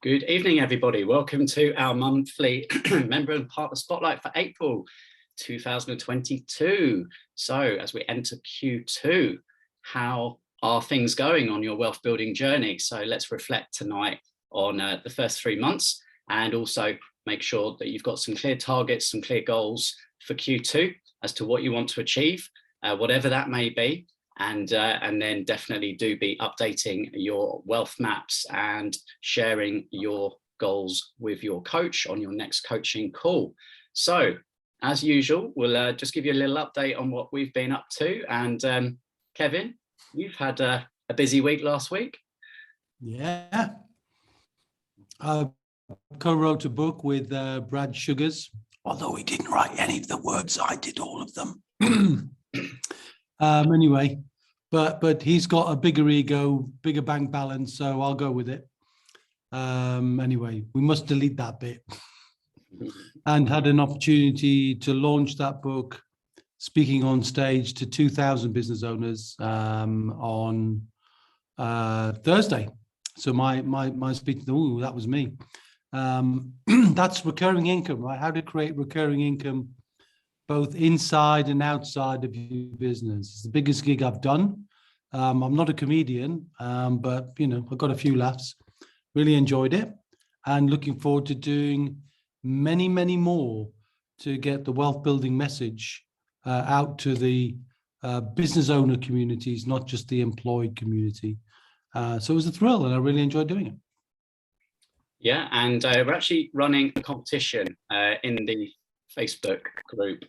Good evening, everybody. Welcome to our monthly Member and Partner Spotlight for April 2022. So as we enter Q2, how are things going on your wealth building journey? So let's reflect tonight on the first 3 months and also make sure that you've got some clear targets, some clear goals for Q2 as to what you want to achieve, whatever that may be. And then definitely do be updating your wealth maps and sharing your goals with your coach on your next coaching call. So as usual, we'll just give you a little update on what we've been up to. And Kevin, you've had a busy week last week. Yeah. I co-wrote a book with Brad Sugars, although he didn't write any of the words, I did all of them. Anyway, but he's got a bigger ego, bigger bank balance, so I'll go with it. Anyway, we must delete that bit. And had an opportunity to launch that book, speaking on stage to 2,000 business owners on Thursday. So my speech, oh, that was me. That's recurring income, right? How to create recurring income both inside and outside of your business. It's the biggest gig I've done. I'm not a comedian, but you know, I got a few laughs. Really enjoyed it, and looking forward to doing many, many more to get the wealth building message out to the business owner communities, not just the employed community. So it was a thrill, and I really enjoyed doing it. Yeah, and we're actually running a competition in the Facebook group.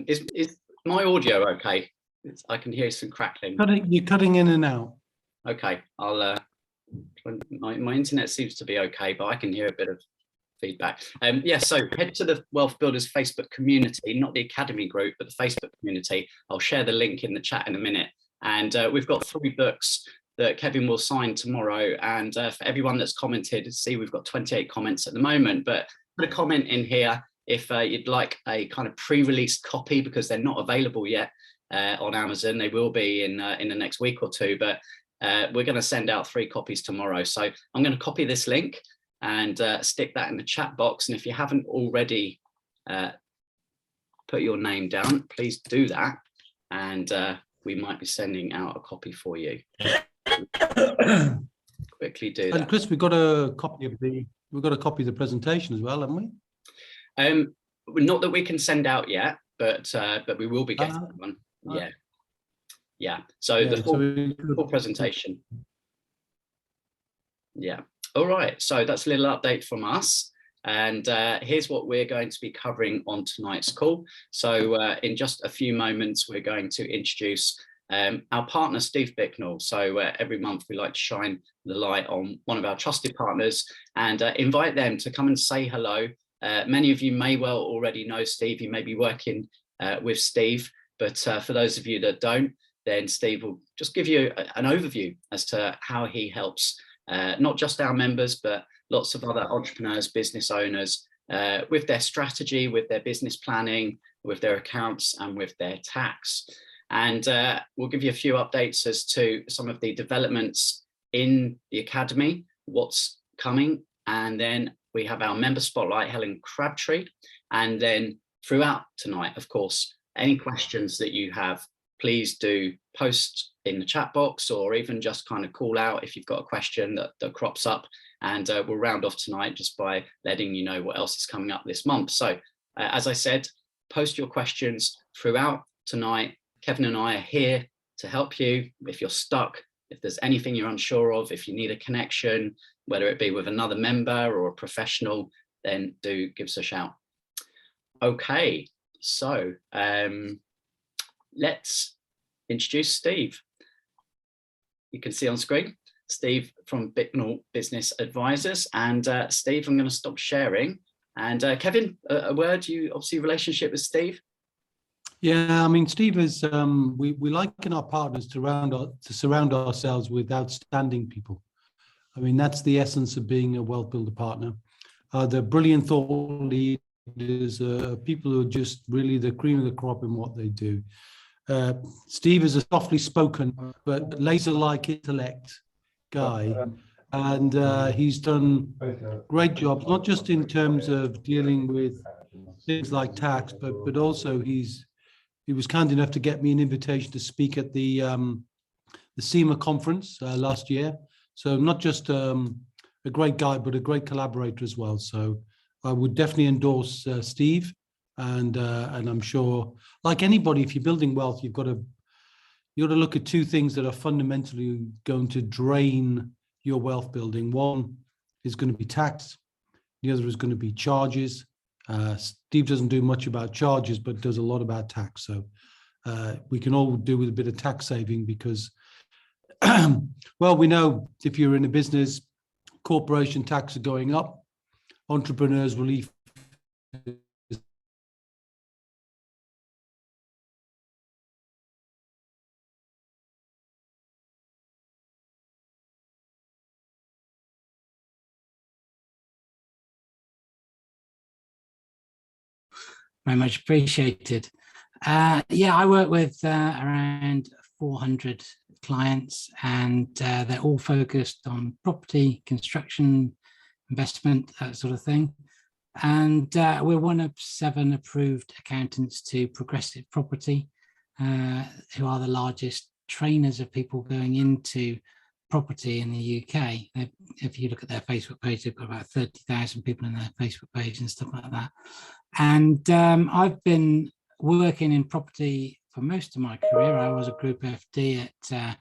Is my audio okay? I can hear some crackling. You're cutting in and out. Okay, I'll. My internet seems to be okay, but I can hear a bit of feedback. Yeah, so head to the Wealth Builders Facebook community, not the Academy group, but the Facebook community. I'll share the link in the chat in a minute. And we've got 3 books that Kevin will sign tomorrow. And for everyone that's commented, see, we've got 28 comments at the moment, but put a comment in here if you'd like a kind of pre-released copy, because they're not available yet on Amazon. They will be in the next week or two, but we're going to send out 3 copies tomorrow. So I'm going to copy this link and stick that in the chat box. And if you haven't already put your name down, please do that. And we might be sending out a copy for you. Quickly do that. And Chris, we've got a copy of the presentation as well, haven't we? Not that we can send out yet, but we will be getting one. Yeah. So yeah, the full presentation. Yeah. All right. So that's a little update from us. And here's what we're going to be covering on tonight's call. So in just a few moments, we're going to introduce our partner, Steve Bicknell. So every month we like to shine the light on one of our trusted partners and invite them to come and say hello. Many of you may well already know Steve. You may be working with Steve, but for those of you that don't, then Steve will just give you an overview as to how he helps not just our members, but lots of other entrepreneurs, business owners with their strategy, with their business planning, with their accounts and with their tax. And we'll give you a few updates as to some of the developments in the Academy, what's coming. And then we have our member spotlight, Helen Crabtree. And then throughout tonight, of course, any questions that you have, please do post in the chat box, or even just kind of call out if you've got a question that crops up. And we'll round off tonight just by letting you know what else is coming up this month. So as I said, post your questions throughout tonight. Kevin and I are here to help you if you're stuck, if there's anything you're unsure of, if you need a connection, whether it be with another member or a professional, then do give us a shout. Okay, so let's introduce Steve. You can see on screen, Steve from Bicknell Business Advisors. And Steve, I'm going to stop sharing. And Kevin, a word, you obviously relationship with Steve? Yeah, I mean, Steve is, we like in our partners to surround ourselves with outstanding people. I mean, that's the essence of being a wealth builder partner. They're brilliant thought leaders, people who are just really the cream of the crop in what they do. Steve is a softly spoken but laser-like intellect guy and he's done great jobs, not just in terms of dealing with things like tax, but also he was kind enough to get me an invitation to speak at the SEMA conference last year. So not just a great guy, but a great collaborator as well. So I would definitely endorse Steve, and I'm sure, like anybody, if you're building wealth, you've got to look at two things that are fundamentally going to drain your wealth building. One is going to be tax. The other is going to be charges. Steve doesn't do much about charges, but does a lot about tax. So we can all do with a bit of tax saving because, well, we know if you're in a business, corporation tax are going up, entrepreneurs relief Very much appreciated. Yeah, I work with around 400 clients, and they're all focused on property, construction, investment, that sort of thing. And we're one of 7 approved accountants to Progressive Property, who are the largest trainers of people going into property in the UK. If you look at their Facebook page, they've got about 30,000 people in their Facebook page and stuff like that. And I've been working in property for most of my career. I was a group FD at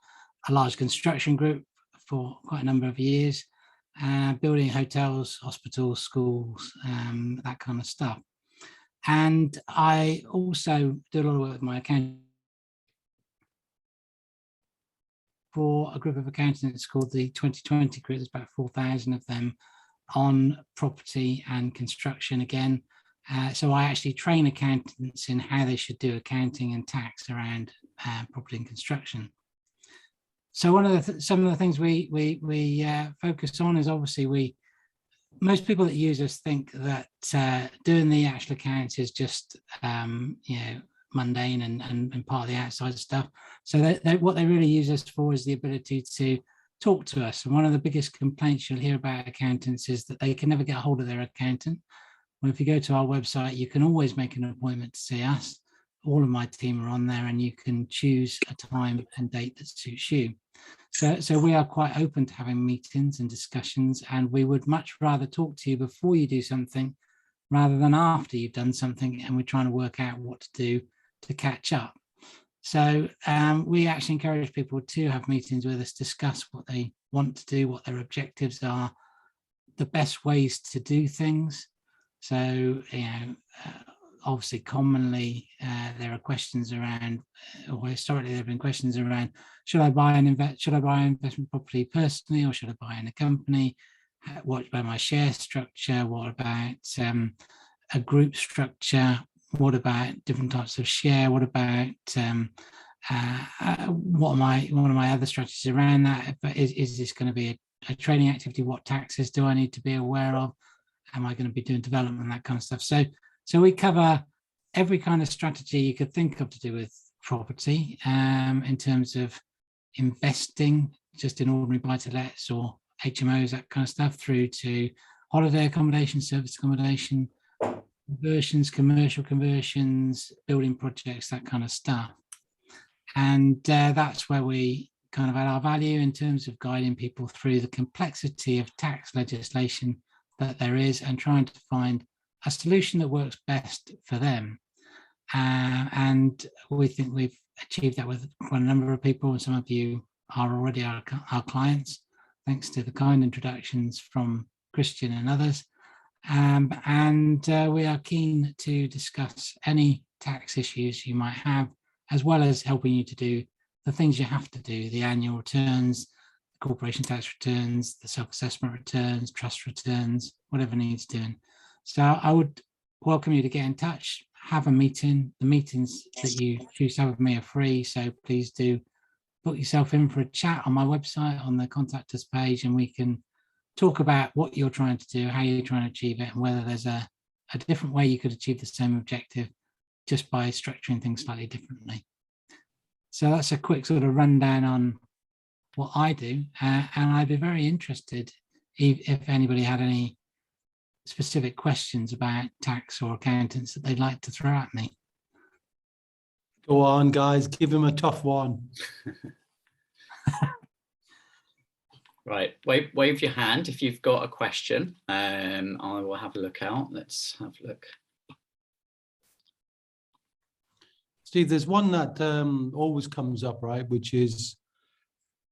a large construction group for quite a number of years, building hotels, hospitals, schools, that kind of stuff. And I also did a lot of work with my accountant for a group of accountants called the 2020 group. There's about 4,000 of them on property and construction again. So I actually train accountants in how they should do accounting and tax around property and construction. So one of some of the things we focus on is obviously most people that use us think that doing the actual accounts is just mundane and part of the outside stuff. So what they really use us for is the ability to talk to us. And one of the biggest complaints you'll hear about accountants is that they can never get a hold of their accountant. Well, if you go to our website, you can always make an appointment to see us. All of my team are on there, and you can choose a time and date that suits you. So we are quite open to having meetings and discussions, and we would much rather talk to you before you do something rather than after you've done something and we're trying to work out what to do to catch up. So we actually encourage people to have meetings with us, discuss what they want to do, what their objectives are, the best ways to do things. So, obviously commonly there are questions around, or historically there have been questions around, should I buy an investment property personally, or should I buy in a company? What about my share structure? What about a group structure? What about different types of share? What about what are my other strategies around that? But is this going to be a training activity? What taxes do I need to be aware of? Am I going to be doing development and that kind of stuff? So we cover every kind of strategy you could think of to do with property, in terms of investing, just in ordinary buy-to-lets or HMOs, that kind of stuff, through to holiday accommodation, service accommodation, conversions, commercial conversions, building projects, that kind of stuff. And that's where we kind of add our value in terms of guiding people through the complexity of tax legislation that there is, and trying to find a solution that works best for them. And we think we've achieved that with quite a number of people, and some of you are already our clients, thanks to the kind introductions from Christian and others. And we are keen to discuss any tax issues you might have, as well as helping you to do the things you have to do, the annual returns, the corporation tax returns, the self-assessment returns, trust returns, whatever needs doing. So I would welcome you to get in touch, have a meeting. The meetings that you choose to have with me are free, so please do book yourself in for a chat on my website on the contact us page, and we can talk about what you're trying to do, how you're trying to achieve it, and whether there's a different way you could achieve the same objective just by structuring things slightly differently. So that's a quick sort of rundown on what I do, and I'd be very interested if anybody had any specific questions about tax or accountants that they'd like to throw at me. Go on, guys, give him a tough one. Right, wave your hand if you've got a question. I will have a look out. Let's have a look. Steve, there's one that always comes up, right, which is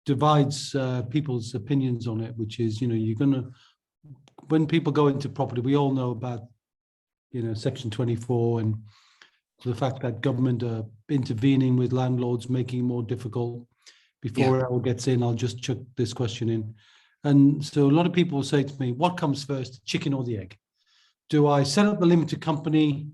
divides people's opinions on it, which is, you know, you're going to, when people go into property, we all know about, you know, Section 24 and the fact that government are intervening with landlords, making it more difficult. Before Errol gets in, I'll just chuck this question in. And so a lot of people will say to me, what comes first, the chicken or the egg? Do I set up the limited company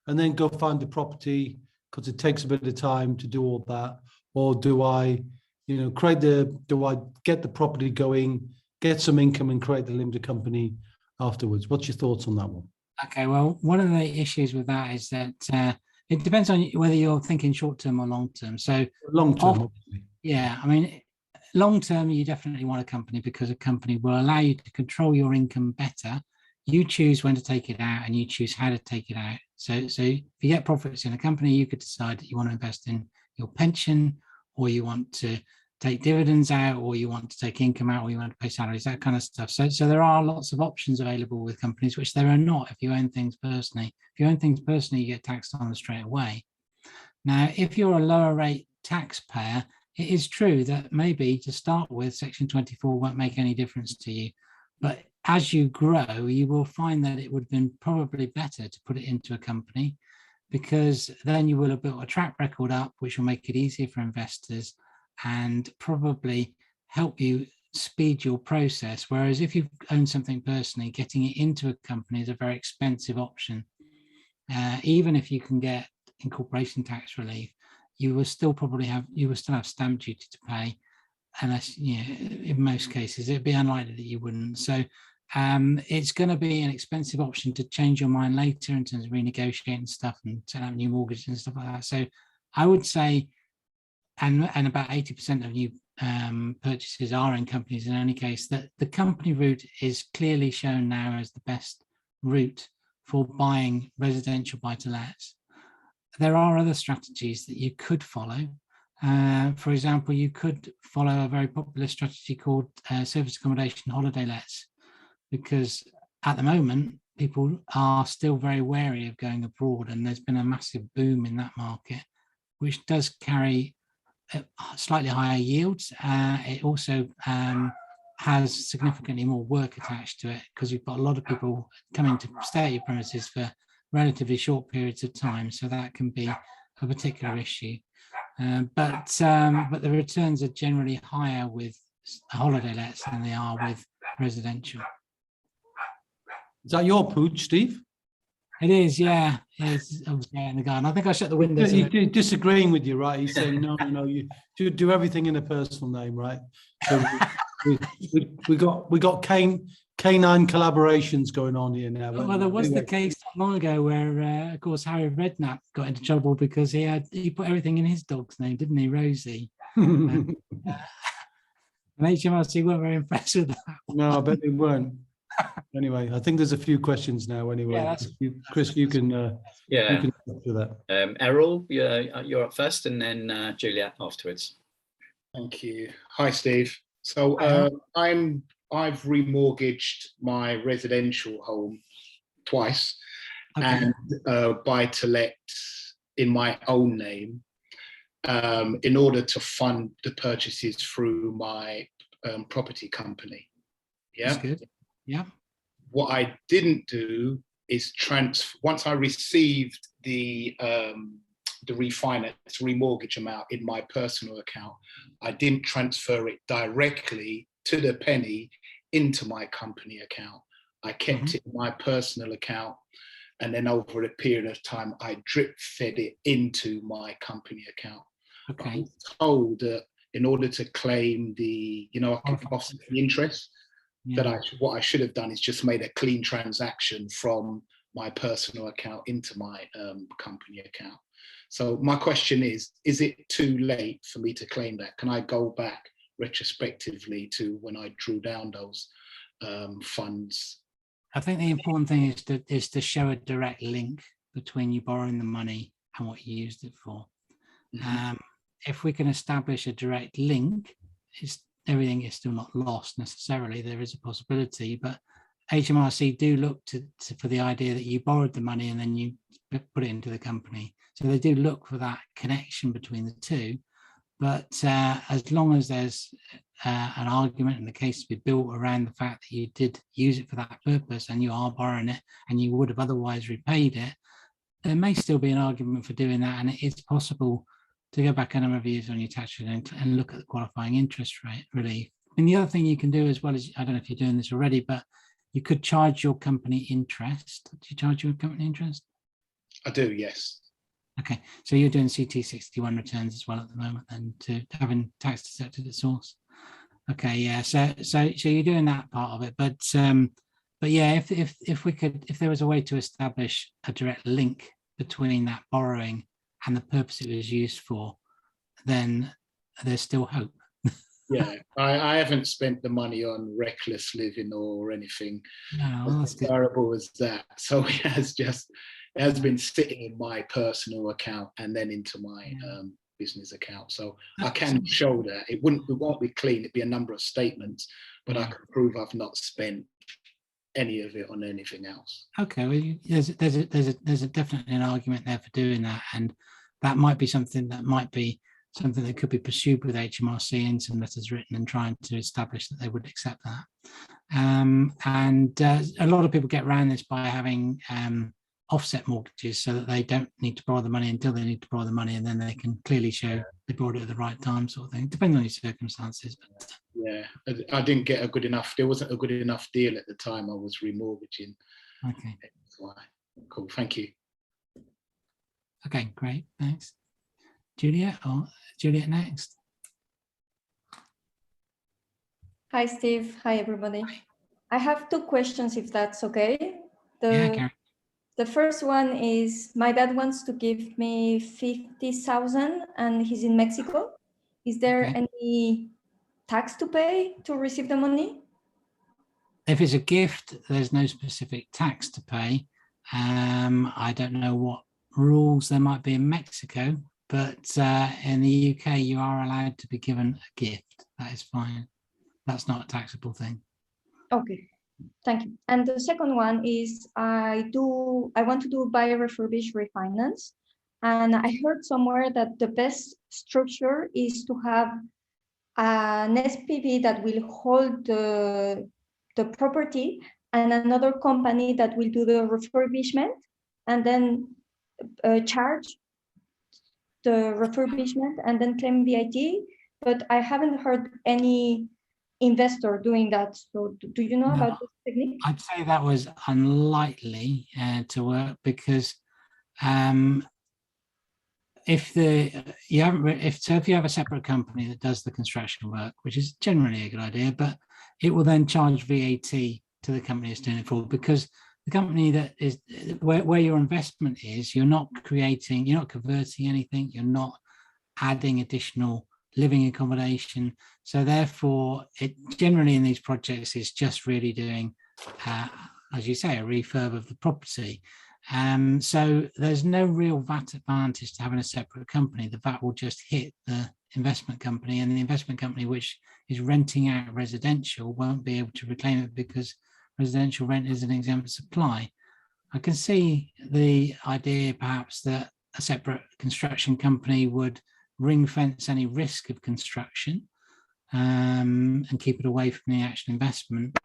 and then go find the property because it takes a bit of time to do all that? Or do I, you know, do I get the property going, get some income and create the limited company afterwards? What's your thoughts on that one? Okay, well, one of the issues with that is that it depends on whether you're thinking short term or long term. So long term, obviously. Yeah, I mean, long term, you definitely want a company because a company will allow you to control your income better. You choose when to take it out and you choose how to take it out. So if you get profits in a company, you could decide that you want to invest in your pension, or you want to take dividends out, or you want to take income out, or you want to pay salaries, that kind of stuff. So there are lots of options available with companies, which there are not if you own things personally. If you own things personally, you get taxed on them straight away. Now, if you're a lower rate taxpayer, it is true that maybe to start with, Section 24 won't make any difference to you. But as you grow, you will find that it would have been probably better to put it into a company, because then you will have built a track record up, which will make it easier for investors and probably help you speed your process. Whereas if you own something personally, getting it into a company is a very expensive option. Even if you can get incorporation tax relief, you will still have stamp duty to pay, unless, you know, in most cases it'd be unlikely that you wouldn't. So it's going to be an expensive option to change your mind later in terms of renegotiating stuff and setting up new mortgages and stuff like that. So I would say, and about 80% of new purchases are in companies in any case, that the company route is clearly shown now as the best route for buying residential buy-to-lets. There are other strategies that you could follow. For example, you could follow a very popular strategy called service accommodation holiday lets, because at the moment, people are still very wary of going abroad, and there's been a massive boom in that market, which does carry slightly higher yields. It also has significantly more work attached to it, because you've got a lot of people coming to stay at your premises for relatively short periods of time, so that can be a particular issue. But the returns are generally higher with holiday lets than they are with residential. Is that your pooch, Steve? It is, yeah. It's obviously in the garden. I think I shut the windows. He's disagreeing with you, right? He's saying no, you do everything in a personal name, right? So we got canine collaborations going on here now. Well, there was the case not long ago where, of course, Harry Redknapp got into trouble because he put everything in his dog's name, didn't he, Rosie? And HMRC weren't very impressed with that. No, I bet they weren't. Anyway, I think there's a few questions now. Anyway, yeah, Chris, you can answer that. Errol, you're up first, and then Juliet afterwards. Thank you. Hi, Steve. So I've remortgaged my residential home twice, and buy-to-let in my own name, in order to fund the purchases through my property company. Yeah. That's good. Yeah. What I didn't do is once I received the remortgage amount in my personal account, I didn't transfer it directly to the penny into my company account. I kept it in my personal account, and then over a period of time, I drip fed it into my company account. Okay. I was told that in order to claim the, I could offset the interest. Yeah. That what I should have done is just made a clean transaction from my personal account into my company account. So my question is it too late for me to claim that? Can I go back, retrospectively to when I drew down those funds. I think the important thing is to show a direct link between you borrowing the money and what you used it for. If we can establish a direct link, everything is still not lost necessarily. There is a possibility, but HMRC do look for the idea that you borrowed the money and then you put it into the company. So they do look for that connection between the two. But as long as there's an argument and the case to be built around the fact that you did use it for that purpose and you are borrowing it and you would have otherwise repaid it, there may still be an argument for doing that. And it is possible to go back a number of years on your tax return and look at the qualifying interest rate relief. And the other thing you can do as well is, I don't know if you're doing this already, but you could charge your company interest. Do you charge your company interest? I do, yes. Okay, so you're doing CT61 returns as well at the moment, then, to having tax deducted at source. Okay, yeah. So you're doing that part of it, but yeah, if there was a way to establish a direct link between that borrowing and the purpose it was used for, then there's still hope. Yeah, I haven't spent the money on reckless living or anything as terrible as that. So it has been sitting in my personal account and then into my business account. So I can show that. It won't be clean. It'd be a number of statements, but I can prove I've not spent any of it on anything else. Okay, well, there's definitely an argument there for doing that, and that might be something that could be pursued with HMRC in some letters written and trying to establish that they would accept that. And a lot of people get around this by having offset mortgages so that they don't need to borrow the money until they need to borrow the money, and then they can clearly show they borrowed it at the right time, sort of thing, depending on your circumstances. But yeah, I didn't get a good enough, there wasn't a good enough deal at the time I was remortgaging. Okay. That's why. Cool, thank you. Okay, great, thanks. Juliet next. Hi, Steve. Hi, everybody. I have two questions, if that's okay. Karen. The first one is, my dad wants to give me 50,000 and he's in Mexico. Is there any tax to pay to receive the money? If it's a gift, there's no specific tax to pay. I don't know what rules there might be in Mexico, but in the UK, you are allowed to be given a gift. That is fine. That's not a taxable thing. Okay, thank you. And the second one is, I want to do buy, refurbish, refinance. And I heard somewhere that the best structure is to have an SPV that will hold the property and another company that will do the refurbishment and then charge the refurbishment and then claim VAT. But I haven't heard any investor doing that. So do you know about this technique? I'd say that was unlikely to work, because if you have a separate company that does the construction work, which is generally a good idea, but it will then charge VAT to the company it's doing it for, because the company that is where your investment is, you're not converting anything, you're not adding additional living accommodation. So therefore, it generally in these projects is just really doing, as you say, a refurb of the property. So there's no real VAT advantage to having a separate company. The VAT will just hit the investment company, and the investment company which is renting out residential won't be able to reclaim it because residential rent is an exempt supply. I can see the idea perhaps that a separate construction company would ring fence any risk of construction and keep it away from the actual investment.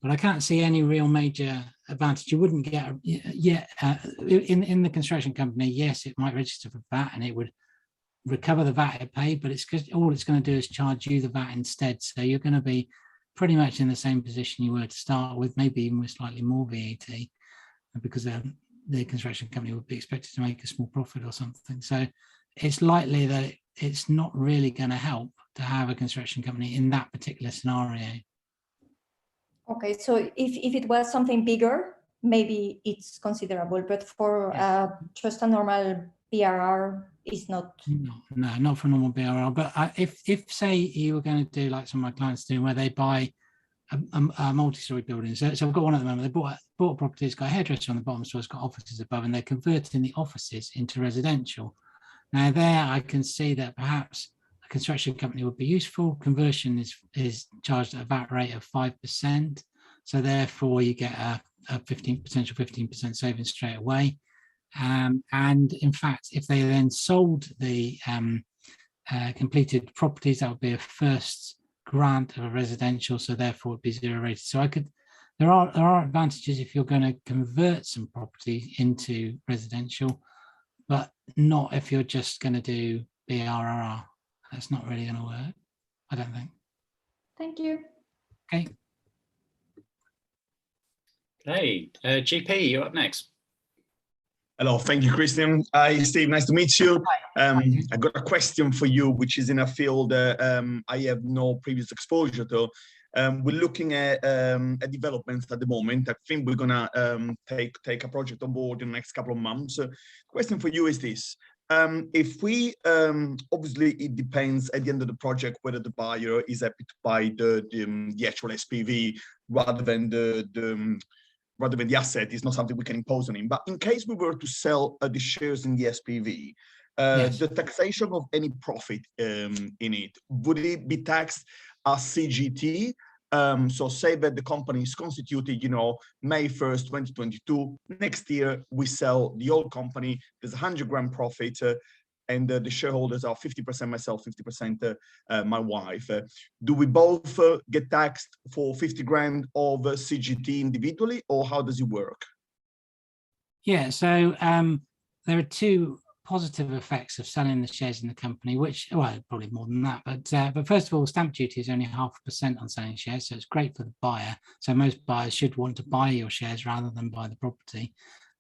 But I can't see any real major advantage. You wouldn't get in the construction company. Yes, it might register for VAT and it would recover the VAT it paid, but all it's going to do is charge you the VAT instead. So you're going to be pretty much in the same position you were to start with, maybe even with slightly more VAT, because the construction company would be expected to make a small profit or something. So it's likely that it's not really going to help to have a construction company in that particular scenario. Okay, so if it was something bigger, maybe it's considerable, but for just a normal BRR, is not. No, not for normal BRR. But if say you were going to do like some of my clients do, where they buy a multi-story building. So I've got one at the moment. They bought a property. It's got a hairdresser on the bottom, so it's got offices above, and they're converting the offices into residential. Now there, I can see that perhaps a construction company would be useful. Conversion is charged at a VAT rate of 5%. So therefore, you get a potential 15% savings straight away. And in fact, if they then sold the completed properties, that would be a first grant of a residential, so therefore it'd be 0 rated. So there are advantages if you're going to convert some property into residential, but not if you're just going to do BRRR. That's not really going to work, I don't think. Thank you. Okay. Okay, GP, you're up next. Hello, thank you, Christian. Hi, Steve, nice to meet you. I got a question for you, which is in a field I have no previous exposure to. We're looking at developments at the moment. I think we're gonna take a project on board in the next couple of months. Question for you is this. If we, obviously it depends at the end of the project whether the buyer is happy to buy the actual SPV rather than the asset. Is not something we can impose on him. But in case we were to sell the shares in the SPV, Yes. the taxation of any profit in it, would it be taxed as CGT? So say that the company is constituted, May 1st, 2022. Next year, we sell the old company. There's 100 grand profit, and the shareholders are 50% myself, 50% my wife. Do we both get taxed for 50 grand of CGT individually, or how does it work? Yeah, so there are two positive effects of selling the shares in the company, which, well, probably more than that, but first of all, stamp duty is only 0.5% on selling shares, so it's great for the buyer. So most buyers should want to buy your shares rather than buy the property,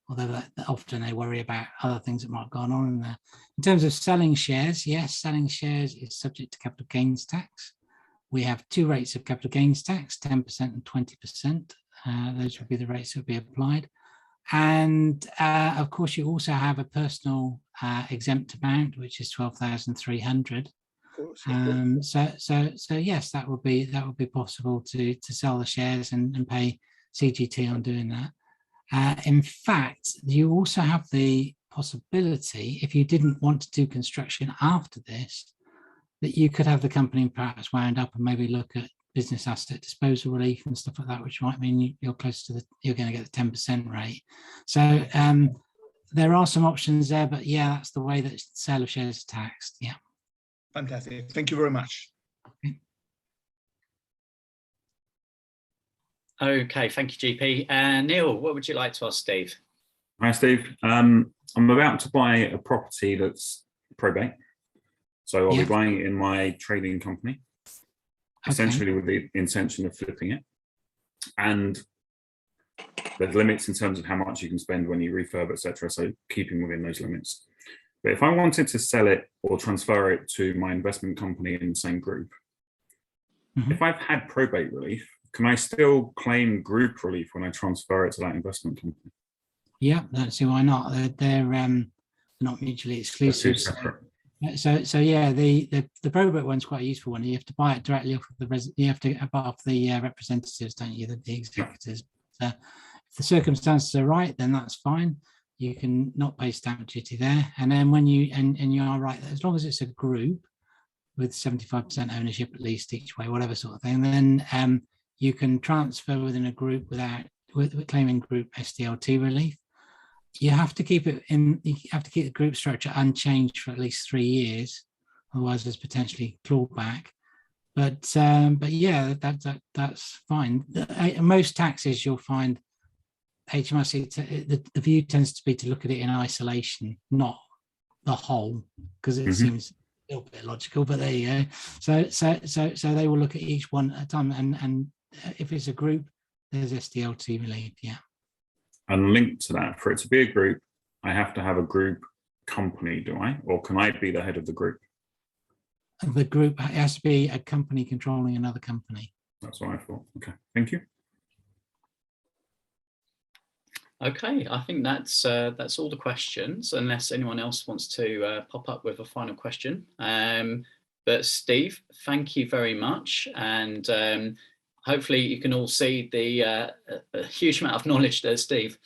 although often they worry about other things that might have gone on in there. In terms of selling shares, yes, selling shares is subject to capital gains tax. We have two rates of capital gains tax, 10% and 20%. Those would be the rates that would be applied. And of course, you also have a personal exempt amount, which is 12,300. So yes, that would be possible to sell the shares and pay CGT on doing that. In fact, you also have the possibility, if you didn't want to do construction after this, that you could have the company perhaps wound up and maybe look at business asset disposal relief and stuff like that, which might mean you're close to you're going to get the 10% rate. So there are some options there, but yeah, that's the way that sale of shares is taxed. Yeah. Fantastic. Thank you very much. Okay, thank you, GP. And Neil, what would you like to ask Steve? Hi, Steve. I'm about to buy a property that's probate. So I'll be buying it in my trading company, essentially with the intention of flipping it. And there's limits in terms of how much you can spend when you refurb, etc. So keeping within those limits. But if I wanted to sell it or transfer it to my investment company in the same group, if I've had probate relief, can I still claim group relief when I transfer it to that investment company? Yeah, don't see why not. They're not mutually exclusive. So yeah, the probate one's quite a useful one. You have to buy it directly off of you have to buy off the representatives, don't you? The executors. If the circumstances are right, then that's fine. You can not pay stamp duty there. And then when you you are right, as long as it's a group with 75% ownership at least each way, whatever sort of thing, then you can transfer within a group without claiming group SDLT relief. You have to keep it in. You have to keep the group structure unchanged for at least 3 years, otherwise there's potentially clawback. But yeah, that's fine. Most taxes you'll find HMRC. The view tends to be to look at it in isolation, not the whole, because it seems a little bit logical. But there you go. So they will look at each one at a time, and if it's a group, there's SDLT relief. Yeah. And linked to that, for it to be a group, I have to have a group company, do I? Or can I be the head of the group? The group has to be a company controlling another company. That's what I thought. Okay, thank you. Okay, I think that's all the questions, unless anyone else wants to pop up with a final question. But Steve, thank you very much, and hopefully you can all see the a huge amount of knowledge that Steve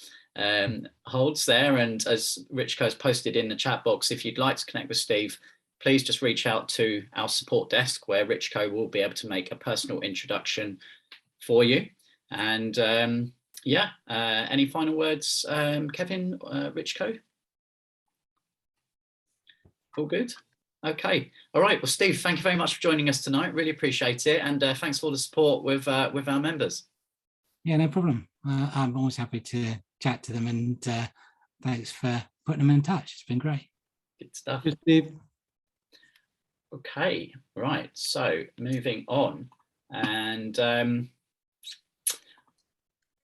holds there. And as Richco has posted in the chat box, if you'd like to connect with Steve, please just reach out to our support desk, where Richco will be able to make a personal introduction for you. And yeah, any final words, Kevin, Richco? All good? Okay. All right. Well, Steve, thank you very much for joining us tonight. Really appreciate it. And thanks for all the support with our members. Yeah, no problem. I'm always happy to chat to them, and thanks for putting them in touch. It's been great. Good stuff. Cheers, Steve. Okay. Right. So moving on, and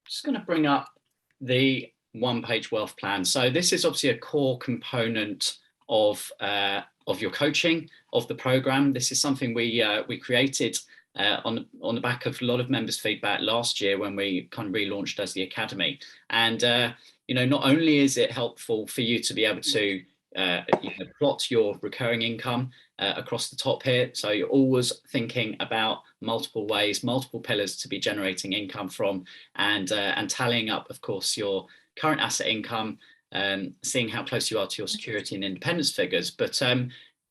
just going to bring up the one-page wealth plan. So this is obviously a core component of your coaching, of the program. This is something we created on the back of a lot of members' feedback last year when we kind of relaunched as the Academy. And you know, not only is it helpful for you to be able to plot your recurring income across the top here, so you're always thinking about multiple ways, multiple pillars to be generating income from, and tallying up, of course, your current asset income, seeing how close you are to your security and independence figures. But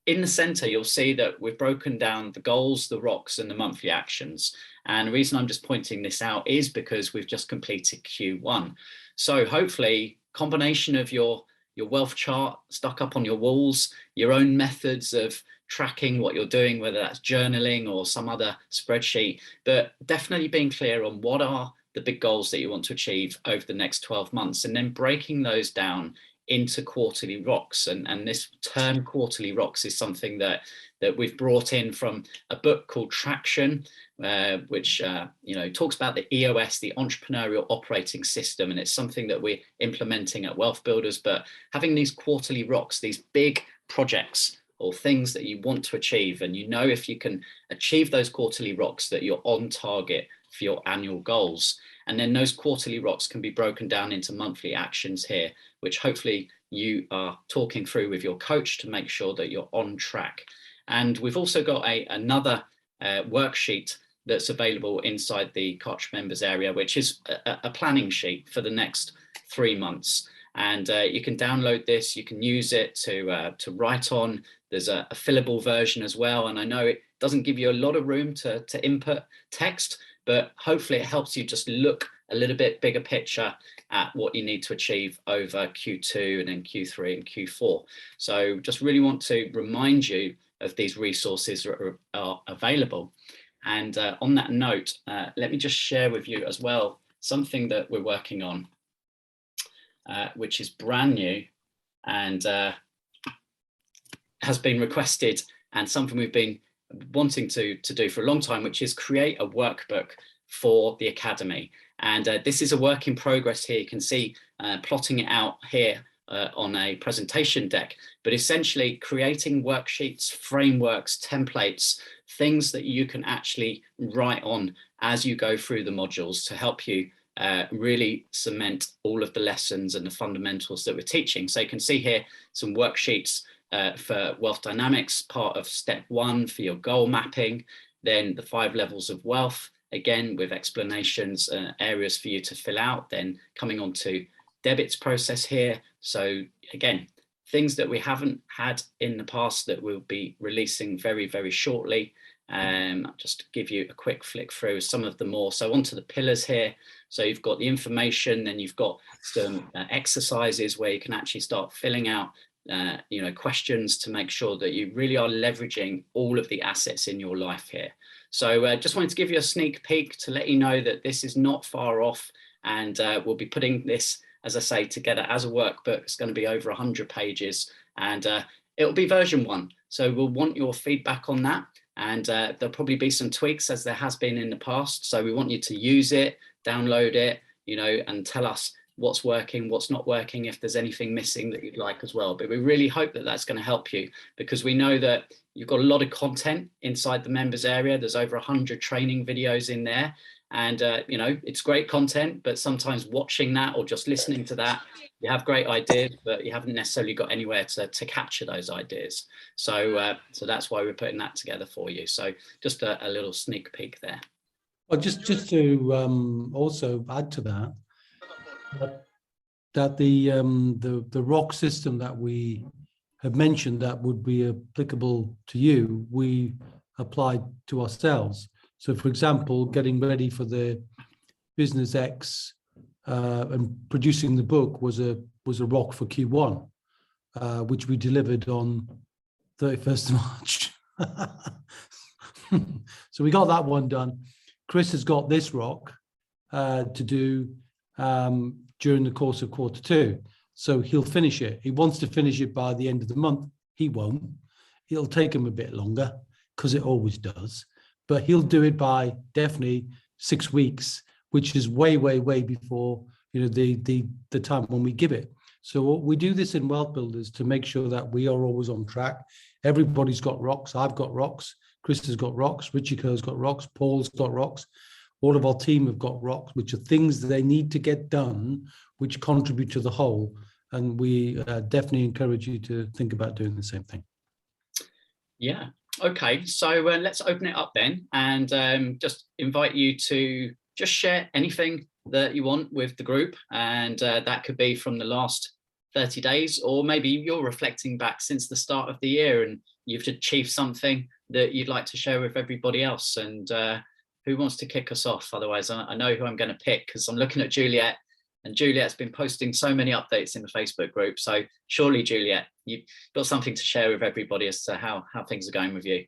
in the center, you'll see that we've broken down the goals, the rocks, and the monthly actions. And the reason I'm just pointing this out is because we've just completed Q1. So hopefully, combination of your wealth chart stuck up on your walls, your own methods of tracking what you're doing, whether that's journaling or some other spreadsheet, but definitely being clear on what are the big goals that you want to achieve over the next 12 months, and then breaking those down into quarterly rocks. And this term quarterly rocks is something that we've brought in from a book called Traction, which talks about the EOS, the Entrepreneurial Operating System, and it's something that we're implementing at WealthBuilders. But having these quarterly rocks, these big projects or things that you want to achieve, and if you can achieve those quarterly rocks, that you're on target for your annual goals. And then those quarterly rocks can be broken down into monthly actions here, which hopefully you are talking through with your coach to make sure that you're on track. And we've also got another worksheet that's available inside the Koch members area, which is a planning sheet for the next 3 months. And you can download this, you can use it to write on. There's a fillable version as well. And I know it doesn't give you a lot of room to input text, but hopefully it helps you just look a little bit bigger picture at what you need to achieve over Q2 and then Q3 and Q4. So just really want to remind you of these resources that are available. And on that note, let me just share with you as well something that we're working on, which is brand new and has been requested, and something we've been wanting to do for a long time, which is create a workbook for the Academy. And this is a work in progress here. You can see plotting it out here on a presentation deck, but essentially creating worksheets, frameworks, templates, things that you can actually write on as you go through the modules to help you really cement all of the lessons and the fundamentals that we're teaching. So you can see here some worksheets for wealth dynamics, part of step 1 for your goal mapping, then the 5 levels of wealth, again with explanations, areas for you to fill out, then coming on to debits process here. So again, things that we haven't had in the past that we'll be releasing very, very shortly. Just to give you a quick flick through some of the more. So onto the pillars here. So you've got the information, then you've got some exercises where you can actually start filling out questions to make sure that you really are leveraging all of the assets in your life here. So just wanted to give you a sneak peek to let you know that this is not far off, and we'll be putting this, as I say, together as a workbook. It's going to be over 100 pages, and it'll be version 1. So we'll want your feedback on that, and there'll probably be some tweaks as there has been in the past. So we want you to use it, download it, and tell us what's working, what's not working, if there's anything missing that you'd like as well. But we really hope that that's going to help you, because we know that you've got a lot of content inside the members area. There's over 100 training videos in there. And, you know, it's great content, but sometimes watching that or just listening to that, you have great ideas, but you haven't necessarily got anywhere to capture those ideas. So, so that's why we're putting that together for you. So just a little sneak peek there. Well, just to also add to that, that the ROC system that we have mentioned that would be applicable to you, we applied to ourselves. So, for example, getting ready for the Business X and producing the book was a ROC for Q1, which we delivered on 31st of March. So we got that one done. Chris has got this ROC to do during the course of Q2. So he'll finish it. He wants to finish it by the end of the month. He won't. It'll take him a bit longer because it always does. But he'll do it by definitely 6 weeks, which is way before, you know, the time when we give it. So we do this in Wealth Builders to make sure that we are always on track. Everybody's got ROCs. I've got ROCs. Chris has got ROCs. Richie Kerr's got ROCs. Paul's got ROCs. All of our team have got ROCs, which are things they need to get done, which contribute to the whole. And we definitely encourage you to think about doing the same thing. Yeah. Okay. So let's open it up then, and just invite you to just share anything that you want with the group. And that could be from the last 30 days, or maybe you're reflecting back since the start of the year and you've achieved something that you'd like to share with everybody else. And who wants to kick us off? Otherwise, I know who I'm going to pick, because I'm looking at Juliet, and Juliet's been posting so many updates in the Facebook group. So surely, Juliet, you've got something to share with everybody as to how things are going with you.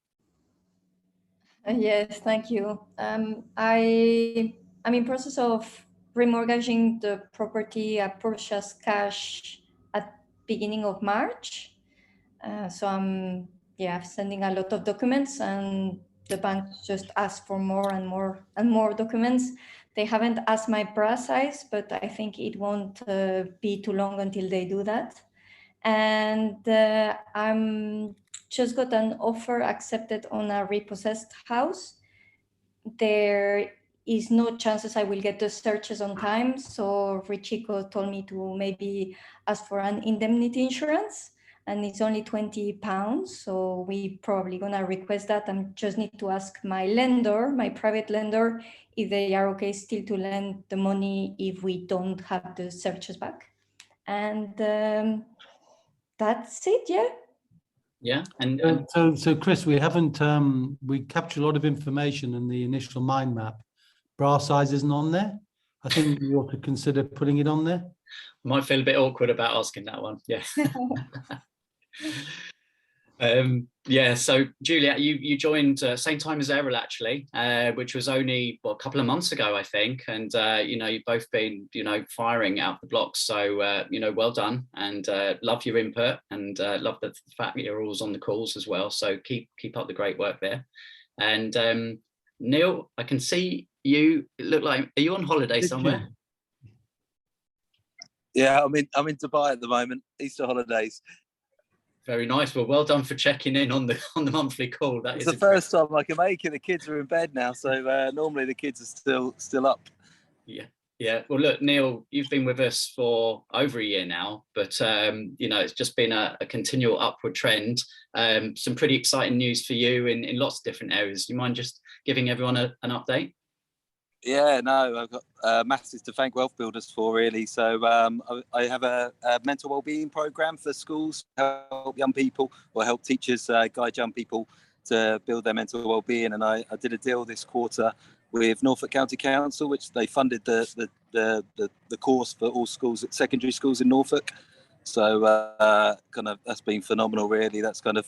Yes, thank you. I'm in process of remortgaging the property I purchased cash at beginning of March. So I'm sending a lot of documents, and the bank just asked for more and more documents. They haven't asked my bra size, but I think it won't be too long until they do that. And I'm just got an offer accepted on a repossessed house. There is no chances I will get the searches on time. So Richiko told me to maybe ask for an indemnity insurance, and it's only £20. So we probably gonna request that. I just need to ask my lender, my private lender, if they are okay still to lend the money if we don't have the searches back. And that's it, yeah. Yeah. And so Chris, we haven't we captured a lot of information in the initial mind map. Bra size isn't on there. I think you ought to consider putting it on there. Might feel a bit awkward about asking that one. Yeah. Yeah, so Juliet, you joined same time as Errol, actually, which was only a couple of months ago, I think. And you know, you've both been, you know, firing out the blocks. So you know, well done, and love your input, and love the fact that you're always on the calls as well. So keep up the great work there. And Neil, I can see you look like, are you on holiday somewhere? Yeah, I'm in Dubai at the moment, Easter holidays. Very nice. Well, well done for checking in on the monthly call. It's the first time I can make it. The kids are in bed now, so normally the kids are still up. Yeah. Well, look, Neil, you've been with us for over a year now, but you know, it's just been a continual upward trend. Some pretty exciting news for you in lots of different areas. Do you mind just giving everyone an update? Yeah, no, I've got masses to thank Wealth Builders for, really. So I have a mental wellbeing program for schools to help young people, or help teachers guide young people to build their mental wellbeing. And I did a deal this quarter with Norfolk County Council, which they funded the course for all schools, secondary schools in Norfolk. So kind of that's been phenomenal, really. That's kind of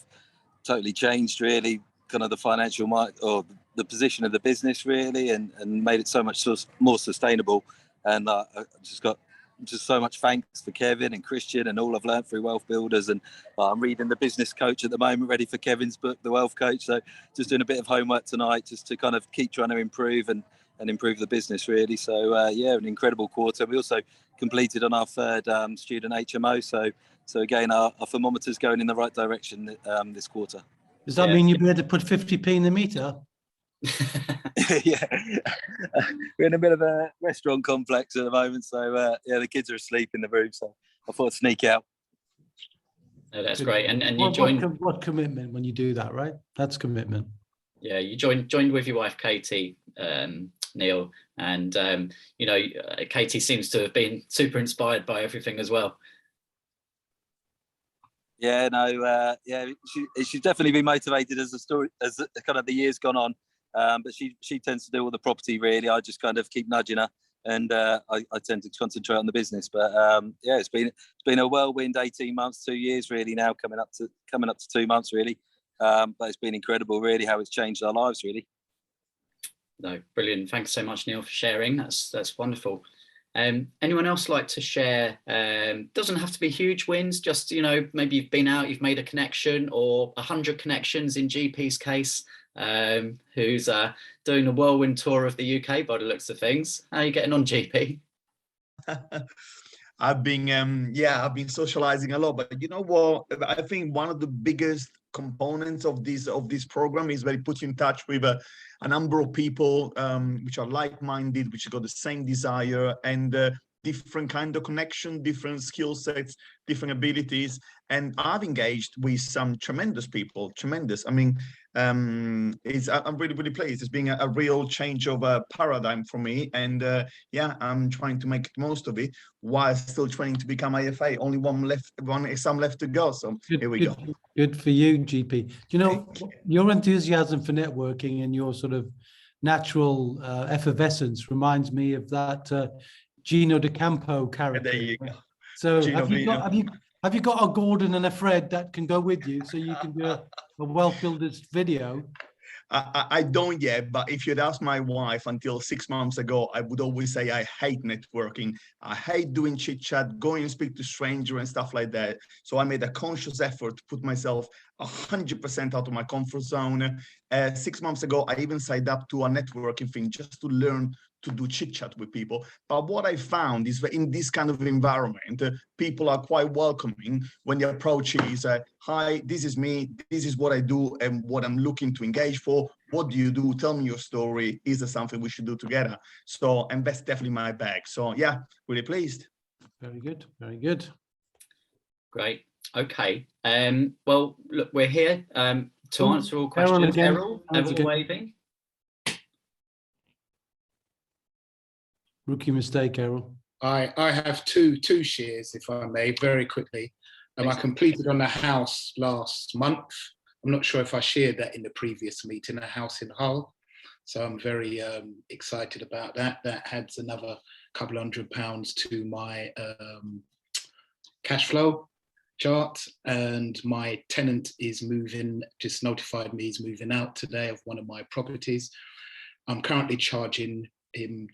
totally changed, really, kind of the financial or the position of the business, really, and made it so much more sustainable. And I just got so much thanks for Kevin and Christian and all I've learned through Wealth Builders. And I'm reading The Business Coach at the moment, ready for Kevin's book, The Wealth Coach. So just doing a bit of homework tonight, just to kind of keep trying to improve and improve the business, really. So yeah, an incredible quarter. We also completed on our third student HMO. So again, our thermometer's going in the right direction this quarter. Does that mean you'll be able to put 50p in the meter? Yeah, we're in the middle of a restaurant complex at the moment, so yeah, the kids are asleep in the room, so I thought I'd sneak out. No, that's great. And you joined. What commitment when you do that, right? That's commitment. Yeah, you joined with your wife Katie, Neil, and you know, Katie seems to have been super inspired by everything as well. Yeah, no, yeah, she's definitely been motivated as kind of the years gone on. But she tends to do all the property really. I just kind of keep nudging her, and I tend to concentrate on the business. But yeah, it's been a whirlwind 18 months, 2 years really now, coming up to 2 months really. But it's been incredible really how it's changed our lives really. No, brilliant. Thanks so much, Neil, for sharing. That's wonderful. Anyone else like to share? Doesn't have to be huge wins, just, you know, maybe you've been out, you've made a connection, or 100 connections in GP's case, who's doing a whirlwind tour of the UK by the looks of things. How are you getting on, GP? I've been socializing a lot, but you know what? I think one of the biggest components of this program is that it puts you in touch with a number of people which are like-minded, which have got the same desire and different kind of connection, different skill sets, different abilities. And I've engaged with some tremendous people, tremendous. I mean, I'm really, really pleased. It's been a real change of paradigm for me. And yeah, I'm trying to make the most of it while still training to become IFA. Only one exam left to go. So here we go. Good for you, GP. You know, your enthusiasm for networking and your sort of natural effervescence reminds me of that Gino D'Acampo character. There you go. So have you got a Gordon and a Fred that can go with you so you can do a WealthBuilders video? I don't yet, but if you'd asked my wife until 6 months ago, I would always say I hate networking. I hate doing chit chat, going and speak to strangers and stuff like that. So I made a conscious effort to put myself 100% out of my comfort zone. 6 months ago, I even signed up to a networking thing just to learn to do chit chat with people. But what I found is that in this kind of environment, people are quite welcoming when the approach is, hi, this is me, this is what I do and what I'm looking to engage for. What do you do? Tell me your story. Is there something we should do together? So, and that's definitely my bag. So yeah, really pleased. Very good, very good. Great. Okay. Well, look, we're here to answer all questions. Errol waving. Rookie mistake, Errol. I have two shares, if I may, very quickly. I completed on a house last month. I'm not sure if I shared that in the previous meeting, a house in Hull. So I'm very excited about that. That adds another couple £100 to my cash flow chart. And my tenant is moving, just notified me he's moving out today of one of my properties. I'm currently charging him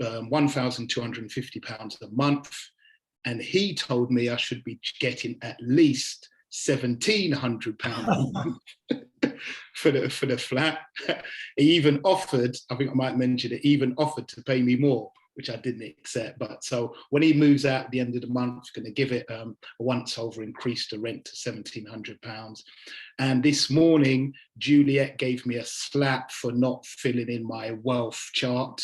£1,250 a month, and he told me I should be getting at least £1,700 a month for the flat. He even offered, I think I might mention it, even offered to pay me more, which I didn't accept. But so when he moves out at the end of the month, going to give it a once over, increase the rent to £1,700. And this morning, Juliet gave me a slap for not filling in my wealth chart.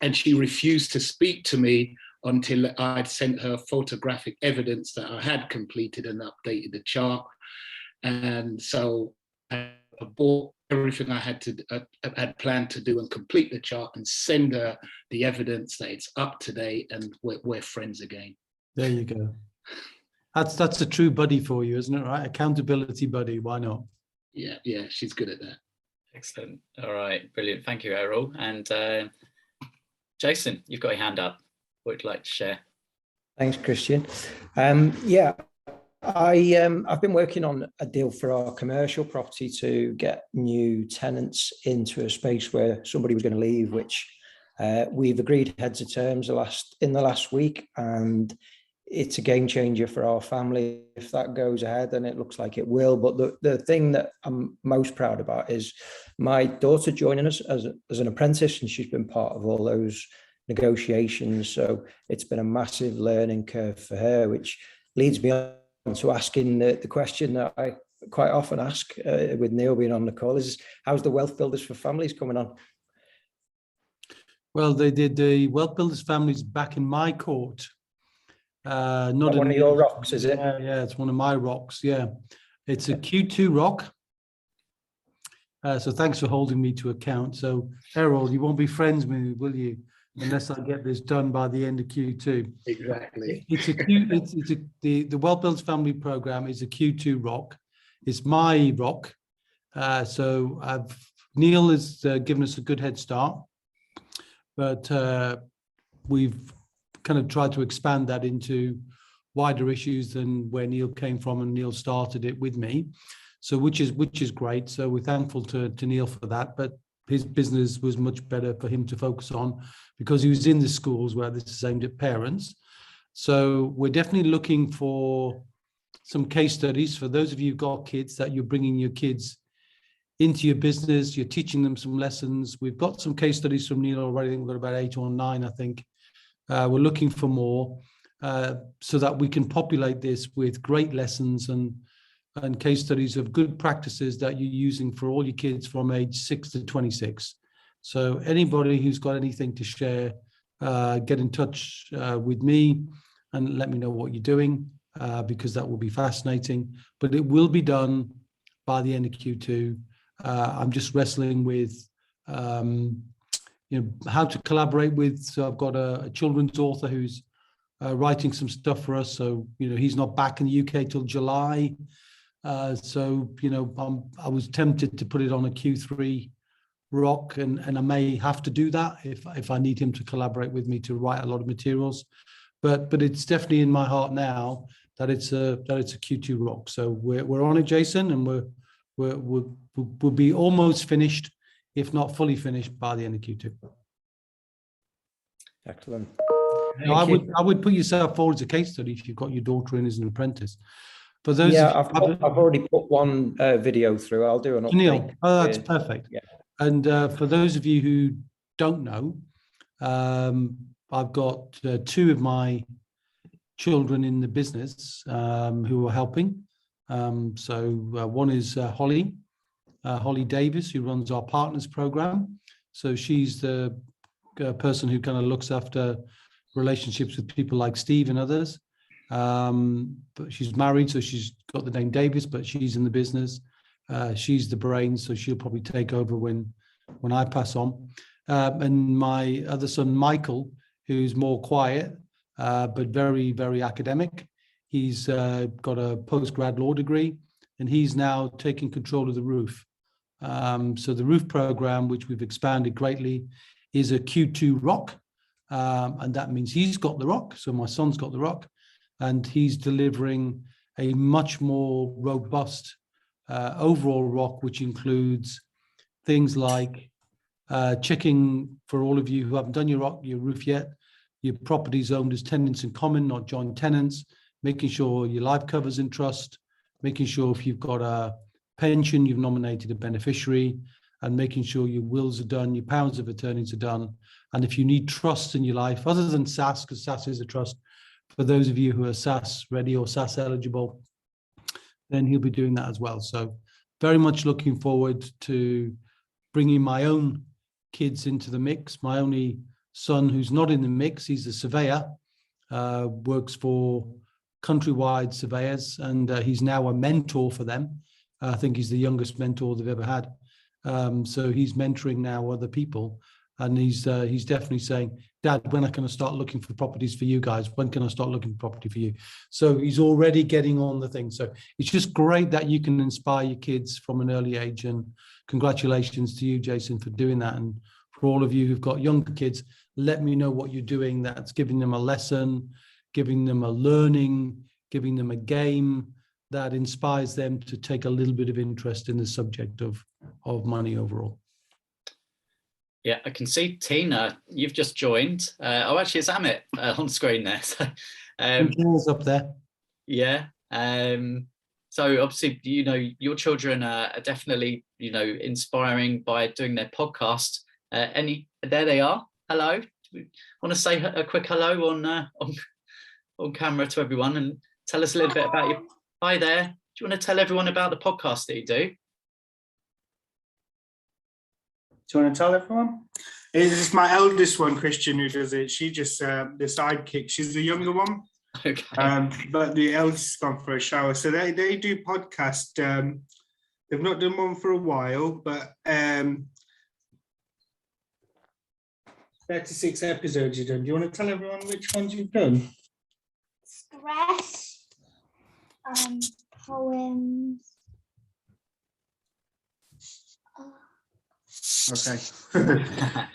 And she refused to speak to me until I'd sent her photographic evidence that I had completed and updated the chart. And so I bought everything I had planned to do and complete the chart and send her the evidence that it's up to date and we're friends again. There you go. That's a true buddy for you, isn't it? Right? Accountability buddy. Why not? Yeah, she's good at that. Excellent. All right, brilliant. Thank you, Errol. And Jason, you've got your hand up. What would you like to share? Thanks, Christian. Yeah, I've been working on a deal for our commercial property to get new tenants into a space where somebody was going to leave, which we've agreed heads of terms in the last week, and it's a game changer for our family if that goes ahead, and it looks like it will. But the thing that I'm most proud about is my daughter joining us as an apprentice, and she's been part of all those negotiations. So it's been a massive learning curve for her, which leads me on to asking the question that I quite often ask with Neil being on the call is, how's the Wealth Builders for Families coming on? Well, they did the Wealth Builders Families back in my court. Not one of your rocks, is it? Yeah, it's one of my rocks. Yeah, it's a Q2 rock. So thanks for holding me to account. So Errol, you won't be friends with me, will you? Unless I get this done by the end of Q2. Exactly. The Wealth Builders Family Program is a Q2 rock. It's my rock. So Neil has given us a good head start, but we've kind of tried to expand that into wider issues than where Neil came from, and Neil started it with me. So which is great. So we're thankful to Neil for that. But his business was much better for him to focus on because he was in the schools where this is aimed at parents. So we're definitely looking for some case studies for those of you who've got kids, that you're bringing your kids into your business, you're teaching them some lessons. We've got some case studies from Neil already. I think we've got about 8 or 9, I think. We're looking for more so that we can populate this with great lessons and case studies of good practices that you're using for all your kids from age 6 to 26. So anybody who's got anything to share, get in touch with me and let me know what you're doing, because that will be fascinating. But it will be done by the end of Q2. I'm just wrestling with how to collaborate with. So I've got a children's author who's writing some stuff for us. So he's not back in the UK till July. So I was tempted to put it on a Q3 rock, and I may have to do that if I need him to collaborate with me to write a lot of materials. But it's definitely in my heart now that it's a Q2 rock. So we're on it, Jason, and we'll be almost finished, if not fully finished, by the end of Q2. Excellent. I would put yourself forward as a case study if you've got your daughter in as an apprentice. For those I've already put one video through. I'll do an update. Neil, that's perfect. Yeah. And for those of you who don't know, I've got 2 of my children in the business who are helping. So one is Holly Davis, who runs our partners program. So she's the person who kind of looks after relationships with people like Steve and others. But she's married, so she's got the name Davis, but she's in the business. She's the brains, so she'll probably take over when I pass on. And my other son, Michael, who's more quiet, but very, very academic. He's got a post-grad law degree, and he's now taking control of the roof. So the roof program, which we've expanded greatly, is a Q2 rock. And that means he's got the rock. So my son's got the rock, and he's delivering a much more robust overall rock, which includes things like checking, for all of you who haven't done your roof yet, your property's owned as tenants in common, not joint tenants, making sure your life cover's in trust, making sure if you've got a pension, you've nominated a beneficiary, and making sure your wills are done, your powers of attorneys are done. And if you need trust in your life, other than SSAS, because SSAS is a trust, for those of you who are SSAS ready or SSAS eligible, then he'll be doing that as well. So very much looking forward to bringing my own kids into the mix. My only son who's not in the mix, he's a surveyor, works for countrywide surveyors, and he's now a mentor for them. I think he's the youngest mentor they've ever had. So he's mentoring now other people, and he's definitely saying, Dad, when can I start looking for properties for you guys? When can I start looking for property for you? So he's already getting on the thing. So it's just great that you can inspire your kids from an early age, and congratulations to you, Jason, for doing that. And for all of you who've got younger kids, let me know what you're doing that's giving them a lesson, giving them a learning, giving them a game that inspires them to take a little bit of interest in the subject of money overall. Yeah, I can see Tina, you've just joined. Oh, actually, it's Amit on screen there. So, Tina's up there. Yeah. So obviously, your children are definitely, inspiring by doing their podcast. There they are. Hello. Want to say a quick hello on camera to everyone and tell us a little bit about you. Hi there. you want to tell everyone about the podcast that you do? Do you want to tell everyone? It's my eldest one, Christian, who does it. She just the sidekick. She's the younger one. Okay. But the eldest has gone for a shower. So they do podcast. They've not done one for a while, but 36 episodes you've done. Do you want to tell everyone which ones you've done? Stress, poems. Okay.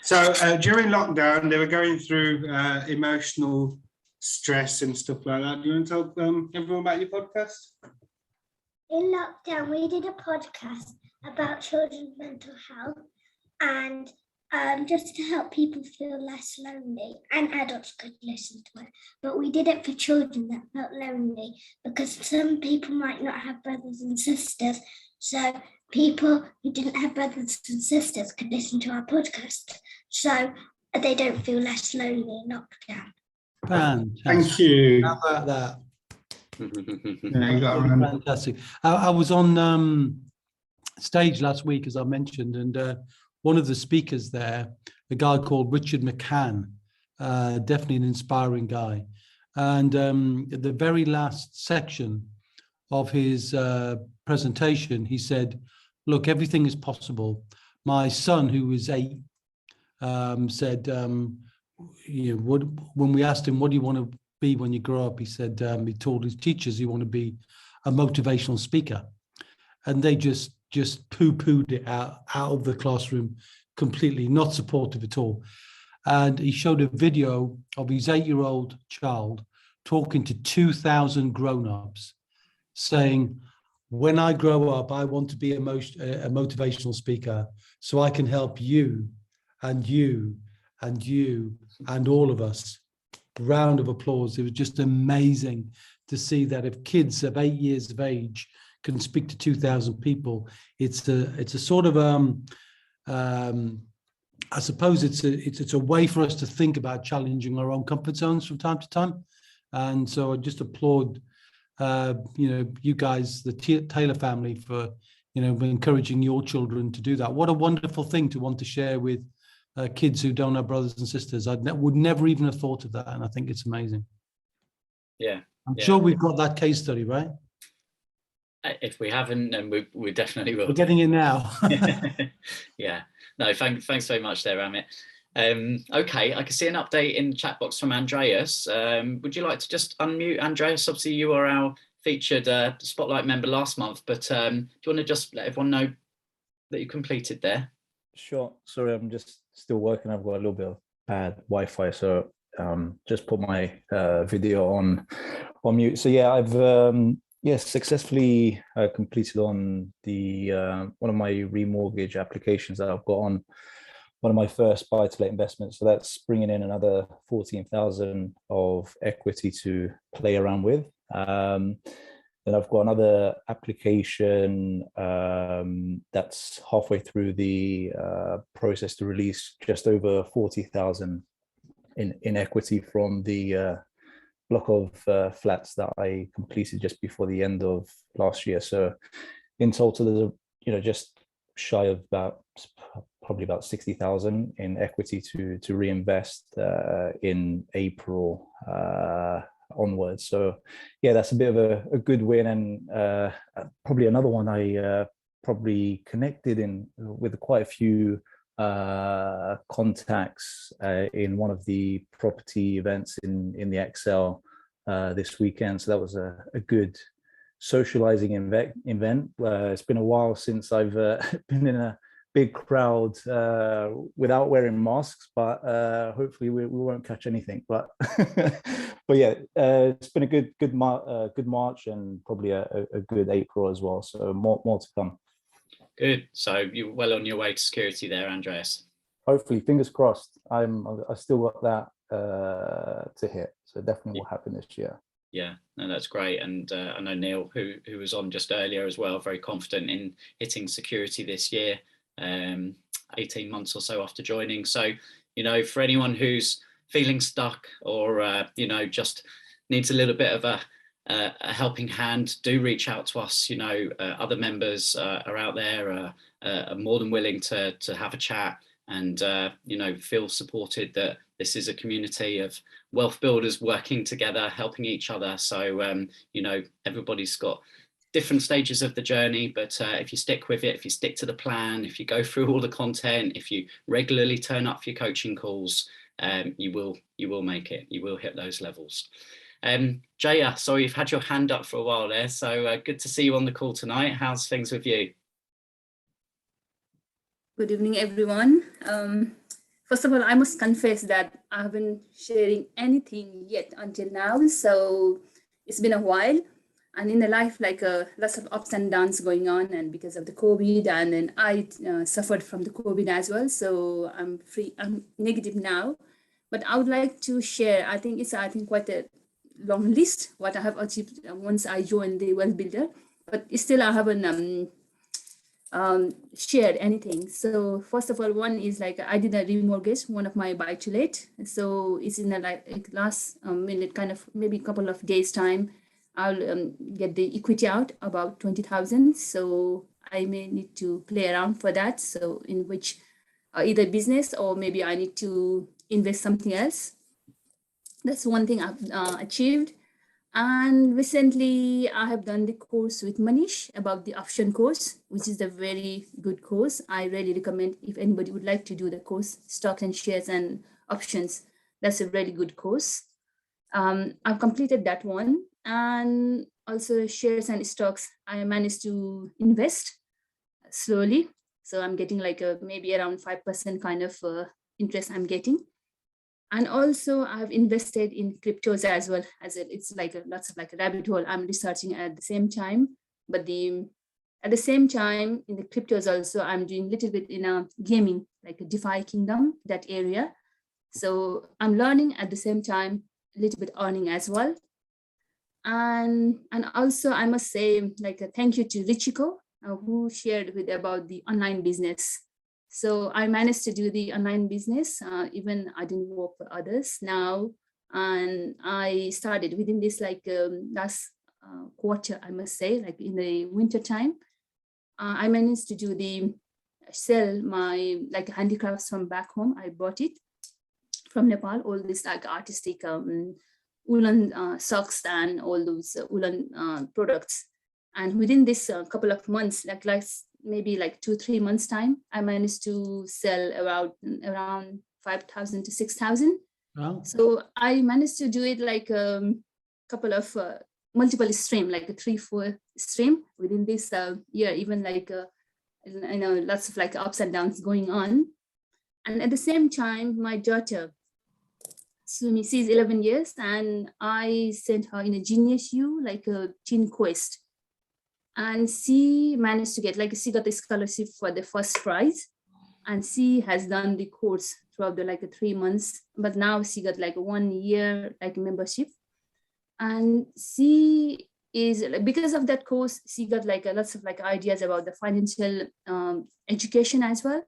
So during lockdown, they were going through emotional stress and stuff like that. Do you want to tell everyone about your podcast? In lockdown, we did a podcast about children's mental health and just to help people feel less lonely, and adults could listen to it. But we did it for children that felt lonely because some people might not have brothers and sisters. So people who didn't have brothers and sisters could listen to our podcast so they don't feel less lonely in lockdown. Fantastic. Thank you. How about that? Yeah, you got to remember. Fantastic. I was on stage last week, as I mentioned, and one of the speakers there, a guy called Richard McCann, definitely an inspiring guy. And at the very last section of his presentation, he said, look, everything is possible. My son, who was 8, said, when we asked him, what do you want to be when you grow up? He said, he told his teachers he wanted to be a motivational speaker. And they just poo-pooed it out of the classroom completely, not supportive at all. And he showed a video of his 8-year-old child talking to 2,000 grown-ups saying, when I grow up, I want to be a motivational speaker so I can help you and you and you and all of us. Round of applause. It was just amazing to see that if kids of 8 years of age can speak to 2,000 people, it's a sort of I suppose it's a way for us to think about challenging our own comfort zones from time to time. And so I just applaud you guys, the Taylor family, for encouraging your children to do that. What a wonderful thing to want to share with kids who don't have brothers and sisters. I would never even have thought of that, and I think it's amazing. Yeah, I'm sure we've got that case study, right? If we haven't, then we definitely will. We're getting it now. Yeah. No, thanks very much there, Amit. Okay, I can see an update in the chat box from Andreas. Would you like to just unmute, Andreas? Obviously, you are our featured Spotlight member last month, but do you want to just let everyone know that you completed there? Sure. Sorry, I'm just still working. I've got a little bit of bad Wi-Fi, so just put my video on mute. So yeah, I've successfully completed on the one of my remortgage applications that I've got on one of my first buy-to-let investments. So that's bringing in another 14,000 of equity to play around with. Then I've got another application that's halfway through the process to release just over 40,000 in equity from the block of flats that I completed just before the end of last year. So in total, there's just shy of probably about 60,000 in equity to reinvest in April onwards. So yeah, that's a bit of a good win, and probably another one I probably connected with quite a few contacts in one of the property events in the Excel this weekend. So that was a good socializing event. It's been a while since I've been in a big crowd without wearing masks, but hopefully we won't catch anything. But but yeah, it's been a good March and probably a good April as well. So more to come. Good. So you're well on your way to security there, Andreas. Hopefully, fingers crossed. I still got that to hit. So definitely will happen this year. Yeah, no, that's great. And I know Neil, who was on just earlier as well, very confident in hitting security this year, 18 months or so after joining. So, for anyone who's feeling stuck or, just needs a little bit of a helping hand, do reach out to us. You know, other members are out there, are more than willing to have a chat, and you know, feel supported that this is a community of wealth builders working together, helping each other. So you know, everybody's got different stages of the journey, but if you stick with it, if you stick to the plan, if you go through all the content, if you regularly turn up for your coaching calls, you will make it. You will hit those levels. Jaya, sorry, you've had your hand up for a while there, so good to see you on the call tonight. How's things with you? Good evening, everyone. First of all, I must confess that I haven't sharing anything yet until now, so it's been a while. And in the life, like lots of ups and downs going on, and because of the COVID, and then I suffered from the COVID as well, so I'm negative now. But I would like to share, I think it's quite a long list what I have achieved once I joined the WealthBuilder, but still I haven't shared anything. So first of all, one is like I did a remortgage one of my buy to let, so it's in a like last minute, kind of maybe a couple of days time, I'll get the equity out about 20,000. So I may need to play around for that, so in which either business or maybe I need to invest something else. That's one thing I've achieved. And recently I have done the course with Manish about the option course, which is a very good course. I really recommend if anybody would like to do the course, stocks and shares and options. That's a really good course. I've completed that one. And also shares and stocks, I managed to invest slowly. So I'm getting like maybe around 5% kind of interest I'm getting. And also I've invested in cryptos as well, as it's like lots of like a rabbit hole I'm researching at the same time. But at the same time in the cryptos also, I'm doing a little bit in a gaming, like a DeFi Kingdom, that area. So I'm learning at the same time, a little bit earning as well. And also I must say like a thank you to Richiko, who shared with about the online business. So I managed to do the online business, even I didn't work for others now. And I started within this like last quarter, I must say, like in the winter time, I managed to do sell my like handicrafts from back home. I bought it from Nepal, all this like artistic woolen socks and all those woolen products. And within this couple of months, like maybe like 2-3 months time, I managed to sell around 5,000 to 6,000. Wow. So I managed to do it like couple of multiple stream, like a 3-4 stream within this year, even like you know, lots of like ups and downs going on. And at the same time, my daughter Sumi, she's 11 years, and I sent her in a Genius U, like a teen quest. And she managed to get, like, she got the scholarship for the first prize, and she has done the course throughout the like 3 months, but now she got like a 1 year like membership. And she is, because of that course, she got like lots of like ideas about the financial education as well.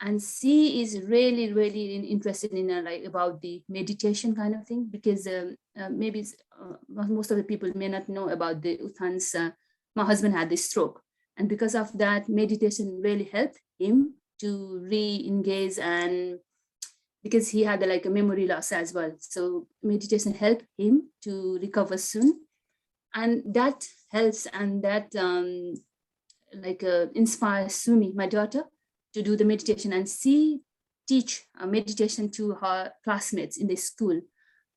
And she is really, really interested in like about the meditation kind of thing, because maybe most of the people may not know about the Uthan's, my husband had this stroke. And because of that, meditation really helped him to re-engage, and because he had like a memory loss as well. So meditation helped him to recover soon. And that helps, and that inspires Sumi, my daughter, to do the meditation, and she teach meditation to her classmates in the school.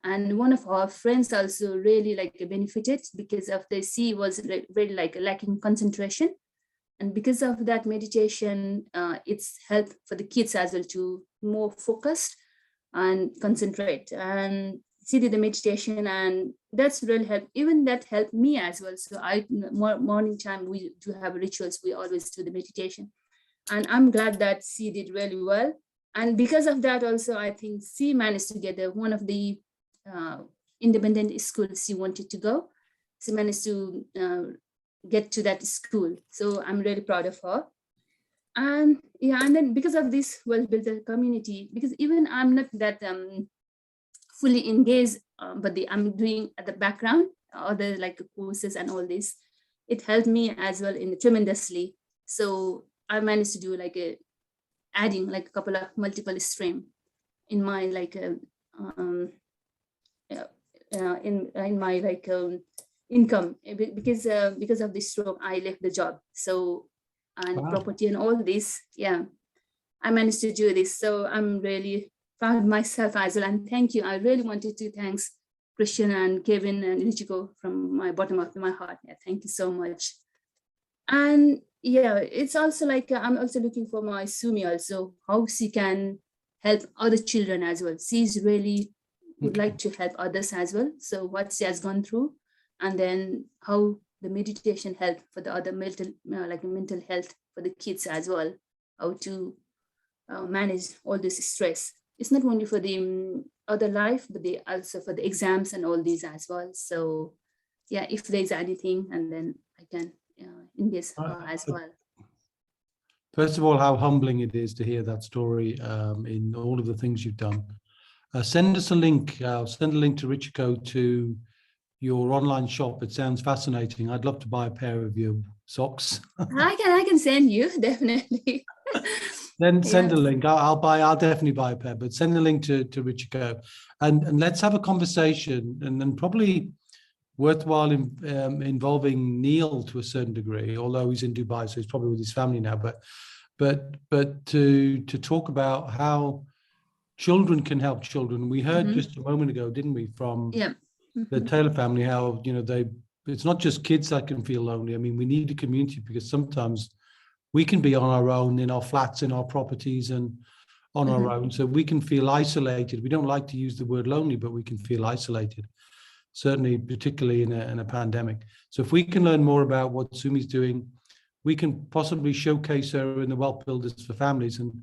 And one of her friends also really like benefited because of the, she was really like lacking concentration. And because of that meditation, it's helped for the kids as well to more focused and concentrate. And she did the meditation, and that's really helped. Even that helped me as well. So morning time, we do have rituals. We always do the meditation. And I'm glad that she did really well. And because of that also, I think she managed to get one of the independent schools she wanted to go. She managed to get to that school. So I'm really proud of her. And yeah, and then because of this WealthBuilder community, because even I'm not that fully engaged, but I'm doing at the background other like courses and all this, it helped me as well in tremendously. So I managed to do like adding like a couple of multiple stream in my like in my like income, because of this stroke I left the job. So, and Wow. property and all this, yeah, I managed to do this. So I'm really proud of myself as well, and thank you. I really wanted to thanks Christian and Kevin and Ichigo from my bottom of my heart. Yeah, thank you so much. And yeah, it's also like I'm also looking for my Sumi also, how she can help other children as well. She's really would like to help others as well. So what she has gone through, and then how the meditation help for the other mental health for the kids as well, how to manage all this stress. It's not only for the other life, but they also for the exams and all these as well. So yeah, if there's anything, and then I can invest as well. First of all, how humbling it is to hear that story in all of the things you've done. Send us a link. Send a link to Richiko to your online shop. It sounds fascinating. I'd love to buy a pair of your socks. I can send you, definitely. Then send a link. I'll definitely buy a pair, but send a link to Richiko, and let's have a conversation, and then probably worthwhile involving Neil to a certain degree, although he's in Dubai, so he's probably with his family now, but to talk about how children can help children. We heard just a moment ago, didn't we, from the Taylor family, how, you know, it's not just kids that can feel lonely. I mean, we need a community, because sometimes we can be on our own in our flats, in our properties, and on our own. So we can feel isolated. We don't like to use the word lonely, but we can feel isolated, certainly, particularly in a pandemic. So if we can learn more about what Sumi's doing, we can possibly showcase her in the Wealth Builders for Families, and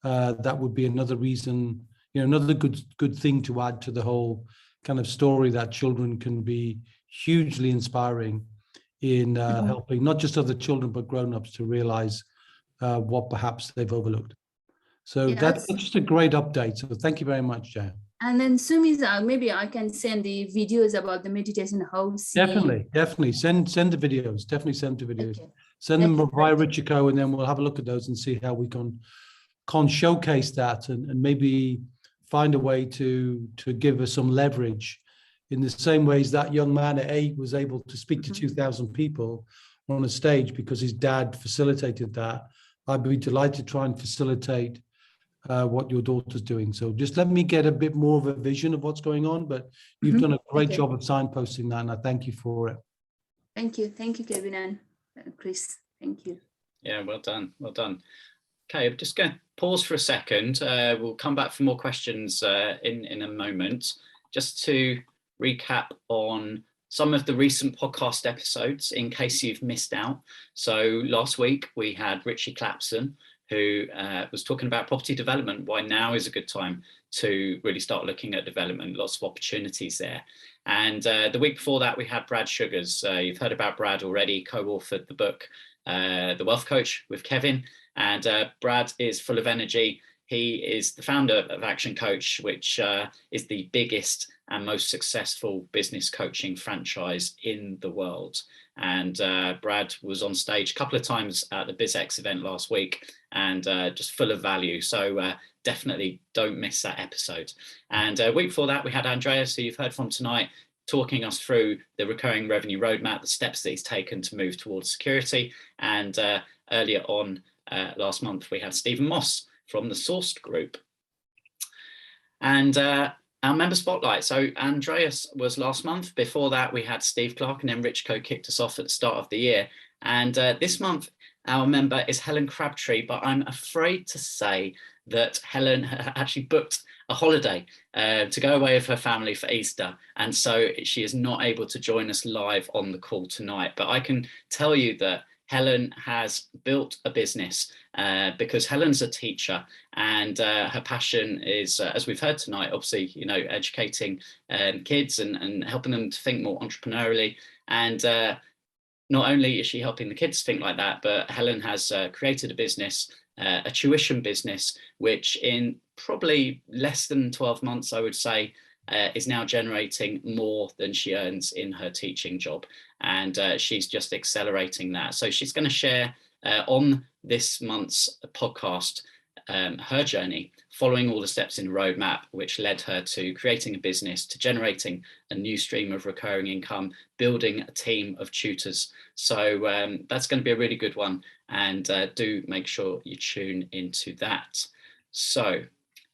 that would be another reason, you know, another good thing to add to the whole kind of story, that children can be hugely inspiring in helping not just other children, but grown-ups to realize what perhaps they've overlooked. So that's just a great update. So thank you very much, Jaya. And then Sumi's, maybe I can send the videos about the meditation, how Definitely send the videos. Definitely send the videos. Okay. Send them via Richiko, and then we'll have a look at those and see how we can showcase that, and maybe find a way to give us some leverage in the same ways that young man at 8 was able to speak to 2,000 people on a stage because his dad facilitated that. I'd be delighted to try and facilitate what your daughter's doing. So just let me get a bit more of a vision of what's going on, but you've done a great job of signposting that, and I thank you for it. Thank you, Kevin and Chris. Thank you. Yeah, well done. Okay, I'm just going to pause for a second. We'll come back for more questions in a moment. Just to recap on some of the recent podcast episodes in case you've missed out. So last week we had Richie Clapson, who was talking about property development, why now is a good time to really start looking at development, lots of opportunities there. And the week before that, we had Brad Sugars. You've heard about Brad already, co-authored the book, The Wealth Coach with Kevin. And Brad is full of energy. He is the founder of Action Coach, which is the biggest and most successful business coaching franchise in the world. And Brad was on stage a couple of times at the BizX event last week, and just full of value. So definitely don't miss that episode. And a week before that, we had Andreas, who you've heard from tonight, talking us through the recurring revenue roadmap, the steps that he's taken to move towards security. And earlier on last month, we had Stephen Moss from the Sourced Group. And our member spotlight. So Andreas was last month. Before that, we had Steve Clark, and then Richco kicked us off at the start of the year. And this month, our member is Helen Crabtree, but I'm afraid to say that Helen actually booked a holiday to go away with her family for Easter. And so she is not able to join us live on the call tonight. But I can tell you that Helen has built a business because Helen's a teacher, and her passion is, as we've heard tonight, obviously, you know, educating kids and helping them to think more entrepreneurially. And not only is she helping the kids think like that, but Helen has created a business, a tuition business, which in probably less than 12 months, I would say, is now generating more than she earns in her teaching job. And she's just accelerating that. So she's going to share on this month's podcast her journey, following all the steps in the roadmap, which led her to creating a business, to generating a new stream of recurring income, building a team of tutors. So that's going to be a really good one. And do make sure you tune into that. So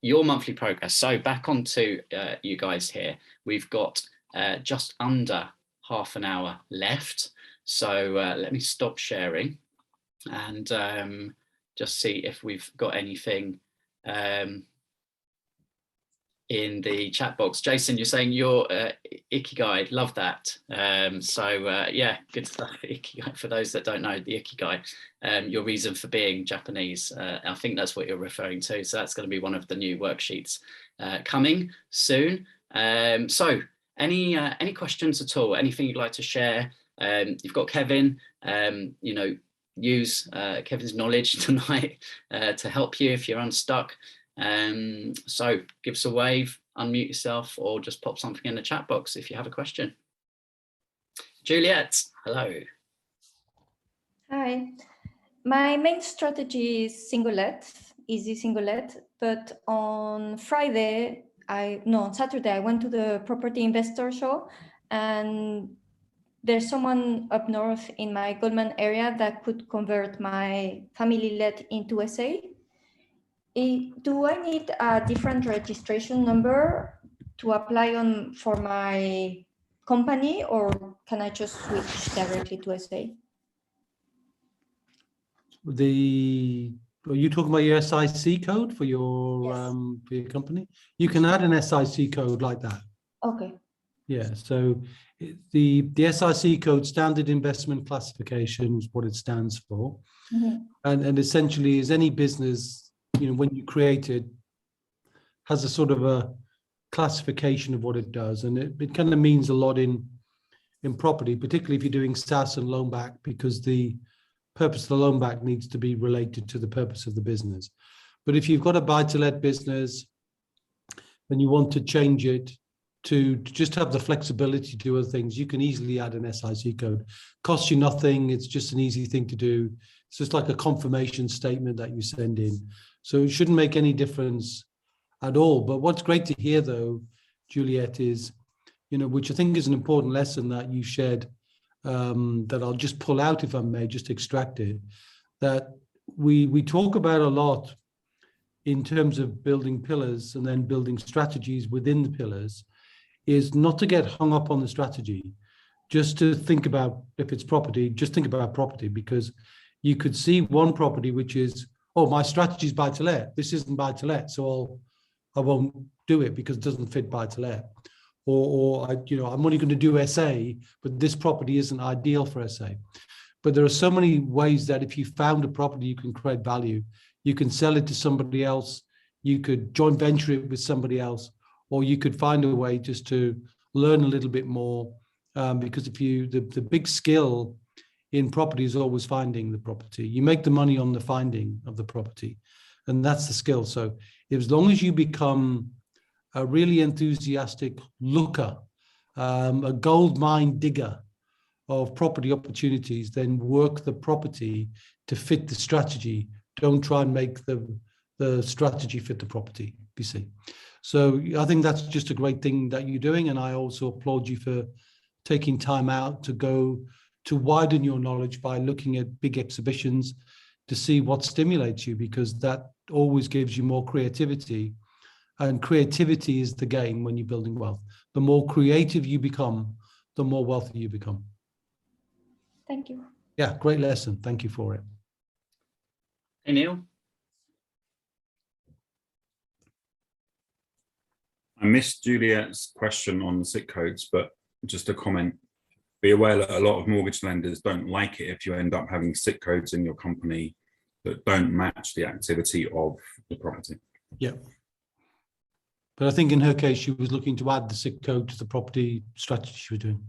your monthly progress. So back onto you guys here. We've got just under half an hour left. So let me stop sharing and just see if we've got anything in the chat box. Jason, you're saying you're Ikigai, love that. Yeah, good stuff. Ikigai, for those that don't know, the Ikigai, your reason for being Japanese. I think that's what you're referring to. So that's going to be one of the new worksheets coming soon. So any questions at all? Anything you'd like to share? You've got Kevin, you know, use Kevin's knowledge tonight to help you if you're unstuck. So give us a wave, unmute yourself, or just pop something in the chat box if you have a question. Juliet, hello. Hi. My main strategy is singlet, easy singlet, but on Saturday, I went to the property investor show, and there's someone up north in my Goldman area that could convert my family let into SA. Do I need a different registration number to apply for my company, or can I just switch directly to SA? Are you talking about your SIC code for your company? You can add an SIC code like that. Okay. Yeah, so the SIC code, Standard Investment Classification, is what it stands for. Mm-hmm. And essentially, is any business, you know, when you create it, has a sort of a classification of what it does. And it kind of means a lot in property, particularly if you're doing SaaS and loan back, because the purpose of the loan back needs to be related to the purpose of the business. But if you've got a buy-to-let business and you want to change it to just have the flexibility to do other things, you can easily add an SIC code. Costs you nothing. It's just an easy thing to do. It's just like a confirmation statement that you send in. So it shouldn't make any difference at all. But what's great to hear, though, Juliet, is, you know, which I think is an important lesson that you shared, that I'll just pull out, if I may, just extract it, that we talk about a lot in terms of building pillars and then building strategies within the pillars, is not to get hung up on the strategy, just to think about, if it's property, just think about property, because you could see one property which is, oh, my strategy is buy to let. This isn't buy to let, so I won't do it because it doesn't fit buy to let. Or I'm only going to do SA, but this property isn't ideal for SA. But there are so many ways that if you found a property, you can create value. You can sell it to somebody else. You could joint venture it with somebody else, or you could find a way just to learn a little bit more. Because the big skill in property is always finding the property. You make the money on the finding of the property, and that's the skill. So as long as you become a really enthusiastic looker, a gold mine digger of property opportunities, then work the property to fit the strategy. Don't try and make the strategy fit the property, you see. So I think that's just a great thing that you're doing. And I also applaud you for taking time out to go to widen your knowledge by looking at big exhibitions to see what stimulates you, because that always gives you more creativity. And creativity is the game when you're building wealth. The more creative you become, the more wealthy you become. Thank you. Yeah, great lesson. Thank you for it. Hey, Neil. I missed Juliet's question on the SIC codes, but just a comment. Be aware that a lot of mortgage lenders don't like it if you end up having SIC codes in your company that don't match the activity of the property. Yeah. But I think in her case, she was looking to add the SIC code to the property strategy she was doing.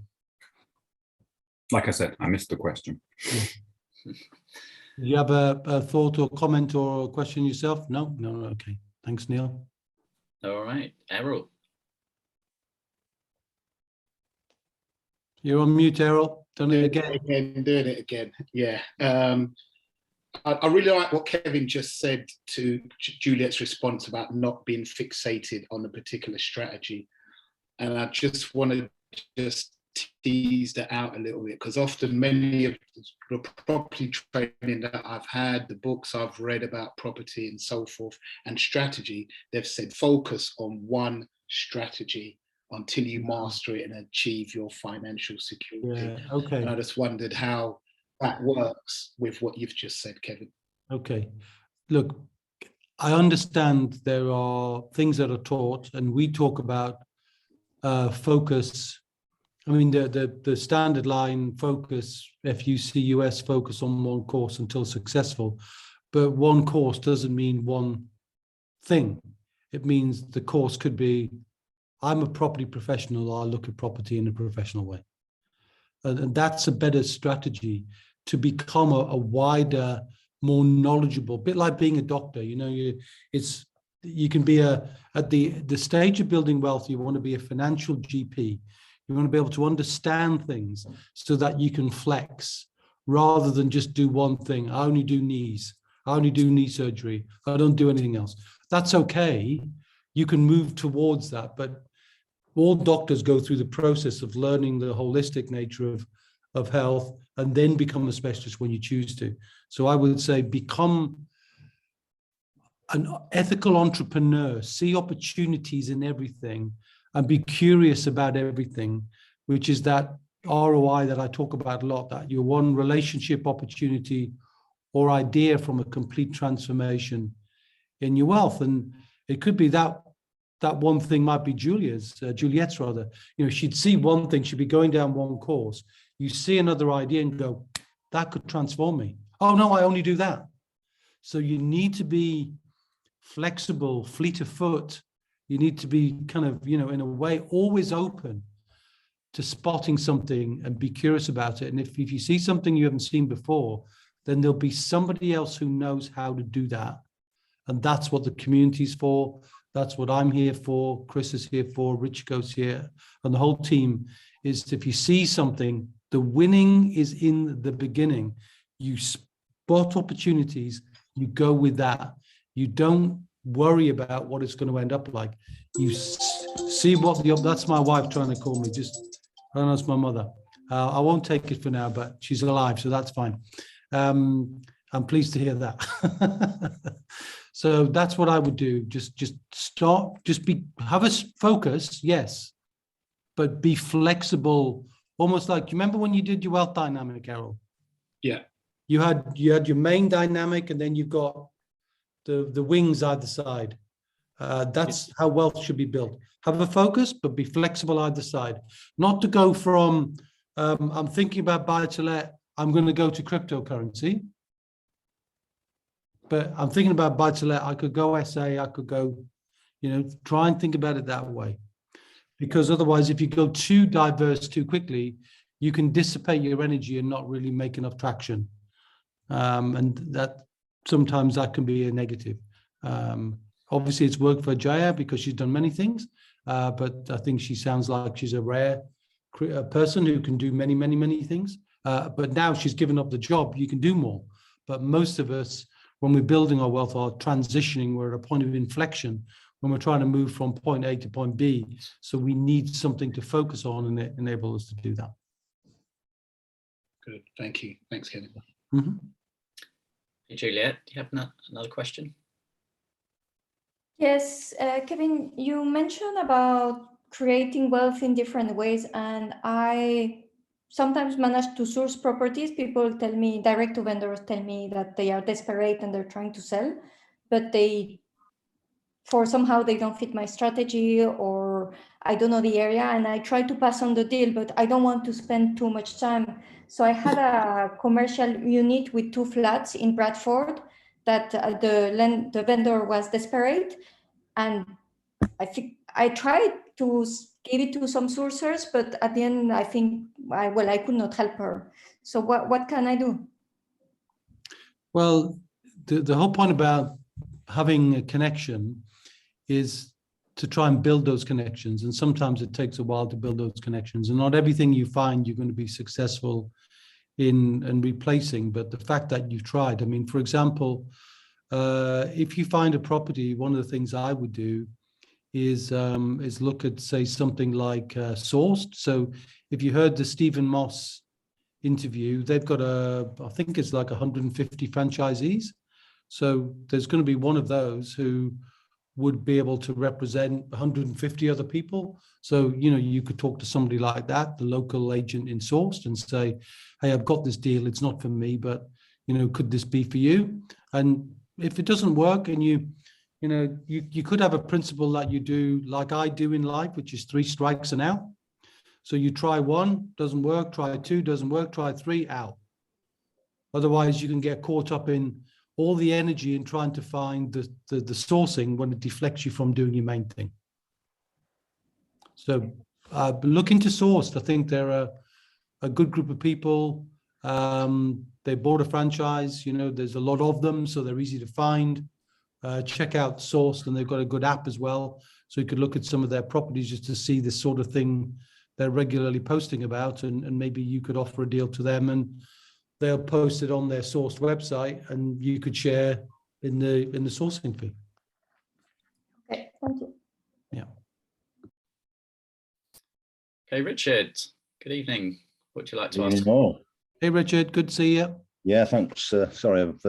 Like I said, I missed the question. Yeah. Do you have a thought or comment or a question yourself? No? No, okay. Thanks, Neil. All right, Errol. You're on mute, Errol. Done it again. Doing it again. Yeah. I really like what Kevin just said to Juliet's response about not being fixated on a particular strategy. And I just want to just tease that out a little bit, because often many of the property training that I've had, the books I've read about property and so forth and strategy, they've said focus on one strategy until you master it and achieve your financial security. Yeah, okay. And I just wondered how that works with what you've just said, Kevin. Okay. Look, I understand there are things that are taught, and we talk about focus. I mean, the standard line focus, FUCUS, focus on one course until successful. But one course doesn't mean one thing. It means the course could be, I'm a property professional, I look at property in a professional way. And that's a better strategy to become a wider, more knowledgeable, bit like being a doctor. You know, you can be at the stage of building wealth, you want to be a financial GP. You want to be able to understand things so that you can flex rather than just do one thing. I only do knees. I only do knee surgery. I don't do anything else. That's okay. You can move towards that, but all doctors go through the process of learning the holistic nature of health and then become a specialist when you choose to. So I would say become an ethical entrepreneur, see opportunities in everything and be curious about everything, which is that ROI that I talk about a lot, that your one relationship opportunity or idea from a complete transformation in your wealth. And it could be that one thing might be Juliet's rather. You know, she'd see one thing, she'd be going down one course. You see another idea and go, that could transform me. Oh no, I only do that. So you need to be flexible, fleet of foot. You need to be kind of, you know, in a way, always open to spotting something and be curious about it. And if you see something you haven't seen before, then there'll be somebody else who knows how to do that. And that's what the community's for. That's what I'm here for. Chris is here for. Rich goes here. And the whole team is, if you see something, the winning is in the beginning. You spot opportunities, you go with that. You don't worry about what it's going to end up like. You see what that's my wife trying to call me. I don't know, it's my mother. I won't take it for now, but she's alive, so that's fine. I'm pleased to hear that. So that's what I would do. Just start, have a focus, yes, but be flexible. Almost like, you remember when you did your wealth dynamic, Errol? Yeah. You had your main dynamic, and then you've got the wings either side. That's how wealth should be built. Have a focus, but be flexible either side. Not to go from, I'm thinking about buy to let, I'm going to go to cryptocurrency. But I'm thinking about buy to let, I could go SA, I could go, you know, try and think about it that way. Because otherwise, if you go too diverse too quickly, you can dissipate your energy and not really make enough traction. And that sometimes that can be a negative. Obviously, it's worked for Jaya because she's done many things, but I think she sounds like she's a rare person who can do many, many, many things. But now she's given up the job, you can do more. But most of us, when we're building our wealth, are transitioning, we're at a point of inflection when we're trying to move from point A to point B. So we need something to focus on, and it enables us to do that. Good, thank you. Thanks, Kevin. Mm-hmm. Hey, Juliet, do you have another question? Yes, Kevin, you mentioned about creating wealth in different ways, and I sometimes manage to source properties. People tell me, direct to vendors tell me that they are desperate and they're trying to sell, but somehow they don't fit my strategy, or I don't know the area, and I try to pass on the deal, but I don't want to spend too much time. So I had a commercial unit with 2 flats in Bradford that the vendor was desperate, and I think I tried to give it to some sourcers, but at the end, I think I could not help her. So what can I do? Well, the whole point about having a connection is to try and build those connections. And sometimes it takes a while to build those connections, and not everything you find you're going to be successful in replacing, but the fact that you've tried. I mean, for example, if you find a property, one of the things I would do is look at, say, something like Sourced. So if you heard the Stephen Moss interview, they've got I think it's like 150 franchisees. So there's going to be one of those who would be able to represent 150 other people. So, you know, you could talk to somebody like that, the local agent in Sourced, and say, hey, I've got this deal. It's not for me, but, you know, could this be for you? And if it doesn't work, and you could have a principle that you do like I do in life, which is 3 strikes and out. So you try 1, doesn't work, try 2, doesn't work, try 3, out. Otherwise, you can get caught up in all the energy in trying to find the sourcing when it deflects you from doing your main thing. So look into Sourced. I think they're a good group of people. They bought a franchise, you know, there's a lot of them, so they're easy to find. Check out Sourced, and they've got a good app as well. So you could look at some of their properties just to see the sort of thing they're regularly posting about, and maybe you could offer a deal to them, and they'll post it on their Sourced website, and you could share in the sourcing fee. Okay, thank you. Yeah. Okay, Richard, good evening. What would you like to Good ask? evening. Hey, Richard, good to see you. Yeah, thanks. Sorry, I've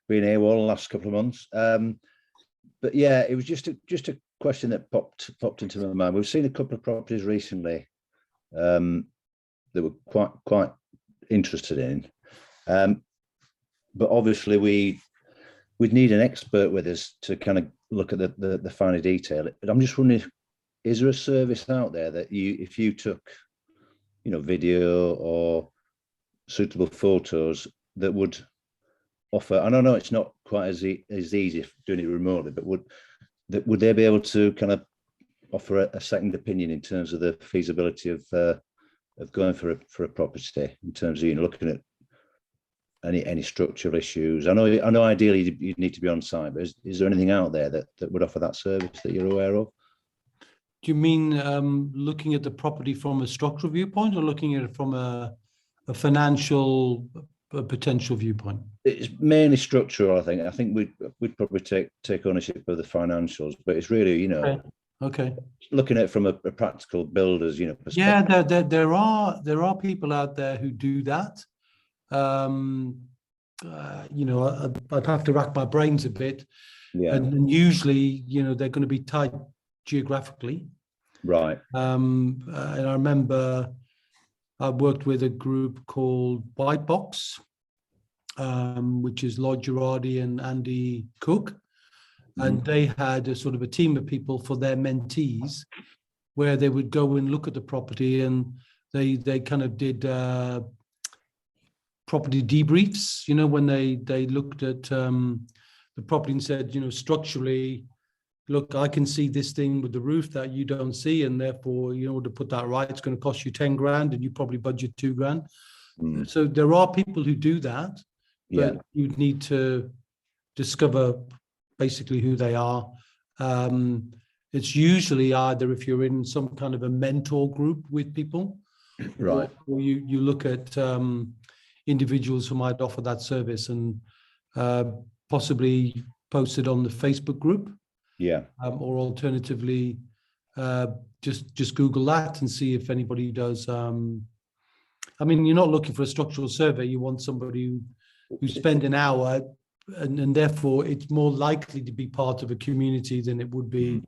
been here all the last couple of months. But yeah, it was just a question that popped into my mind. We've seen a couple of properties recently that we're quite interested in. But obviously we'd need an expert with us to kind of look at the finer detail. But I'm just wondering, is there a service out there that if you took, you know, video or suitable photos that would offer, and I know it's not quite as easy doing it remotely, but would they be able to kind of offer a second opinion in terms of the feasibility of going for a property, in terms of, you know, looking at any structural issues? I know ideally you'd need to be on site, but is there anything out there that would offer that service that you're aware of? Do you mean looking at the property from a structural viewpoint, or looking at it from a financial potential viewpoint? It's mainly structural, I think. I think we'd probably take ownership of the financials, but it's really, you know, okay. Looking at it from a practical builder's, you know, perspective. Yeah, there are people out there who do that. You know, I'd have to rack my brains a bit. Yeah. And usually, you know, they're going to be tied geographically. Right. And I remember I worked with a group called White Box, which is Lloyd Girardi and Andy Cook. And they had a sort of a team of people for their mentees, where they would go and look at the property, and they kind of did property debriefs, you know, when they looked at the property and said, you know, structurally, look, I can see this thing with the roof that you don't see, and therefore, you know, to put that right, it's going to cost you 10 grand, and you probably budget 2 grand. So there are people who do that, but you'd need to discover basically who they are. It's usually either if you're in some kind of a mentor group with people, right, or you look at individuals who might offer that service, and possibly post it on the Facebook group. Yeah. Or alternatively, just Google that and see if anybody does. I mean, you're not looking for a structural survey. You want somebody who spend an hour, and therefore it's more likely to be part of a community than it would be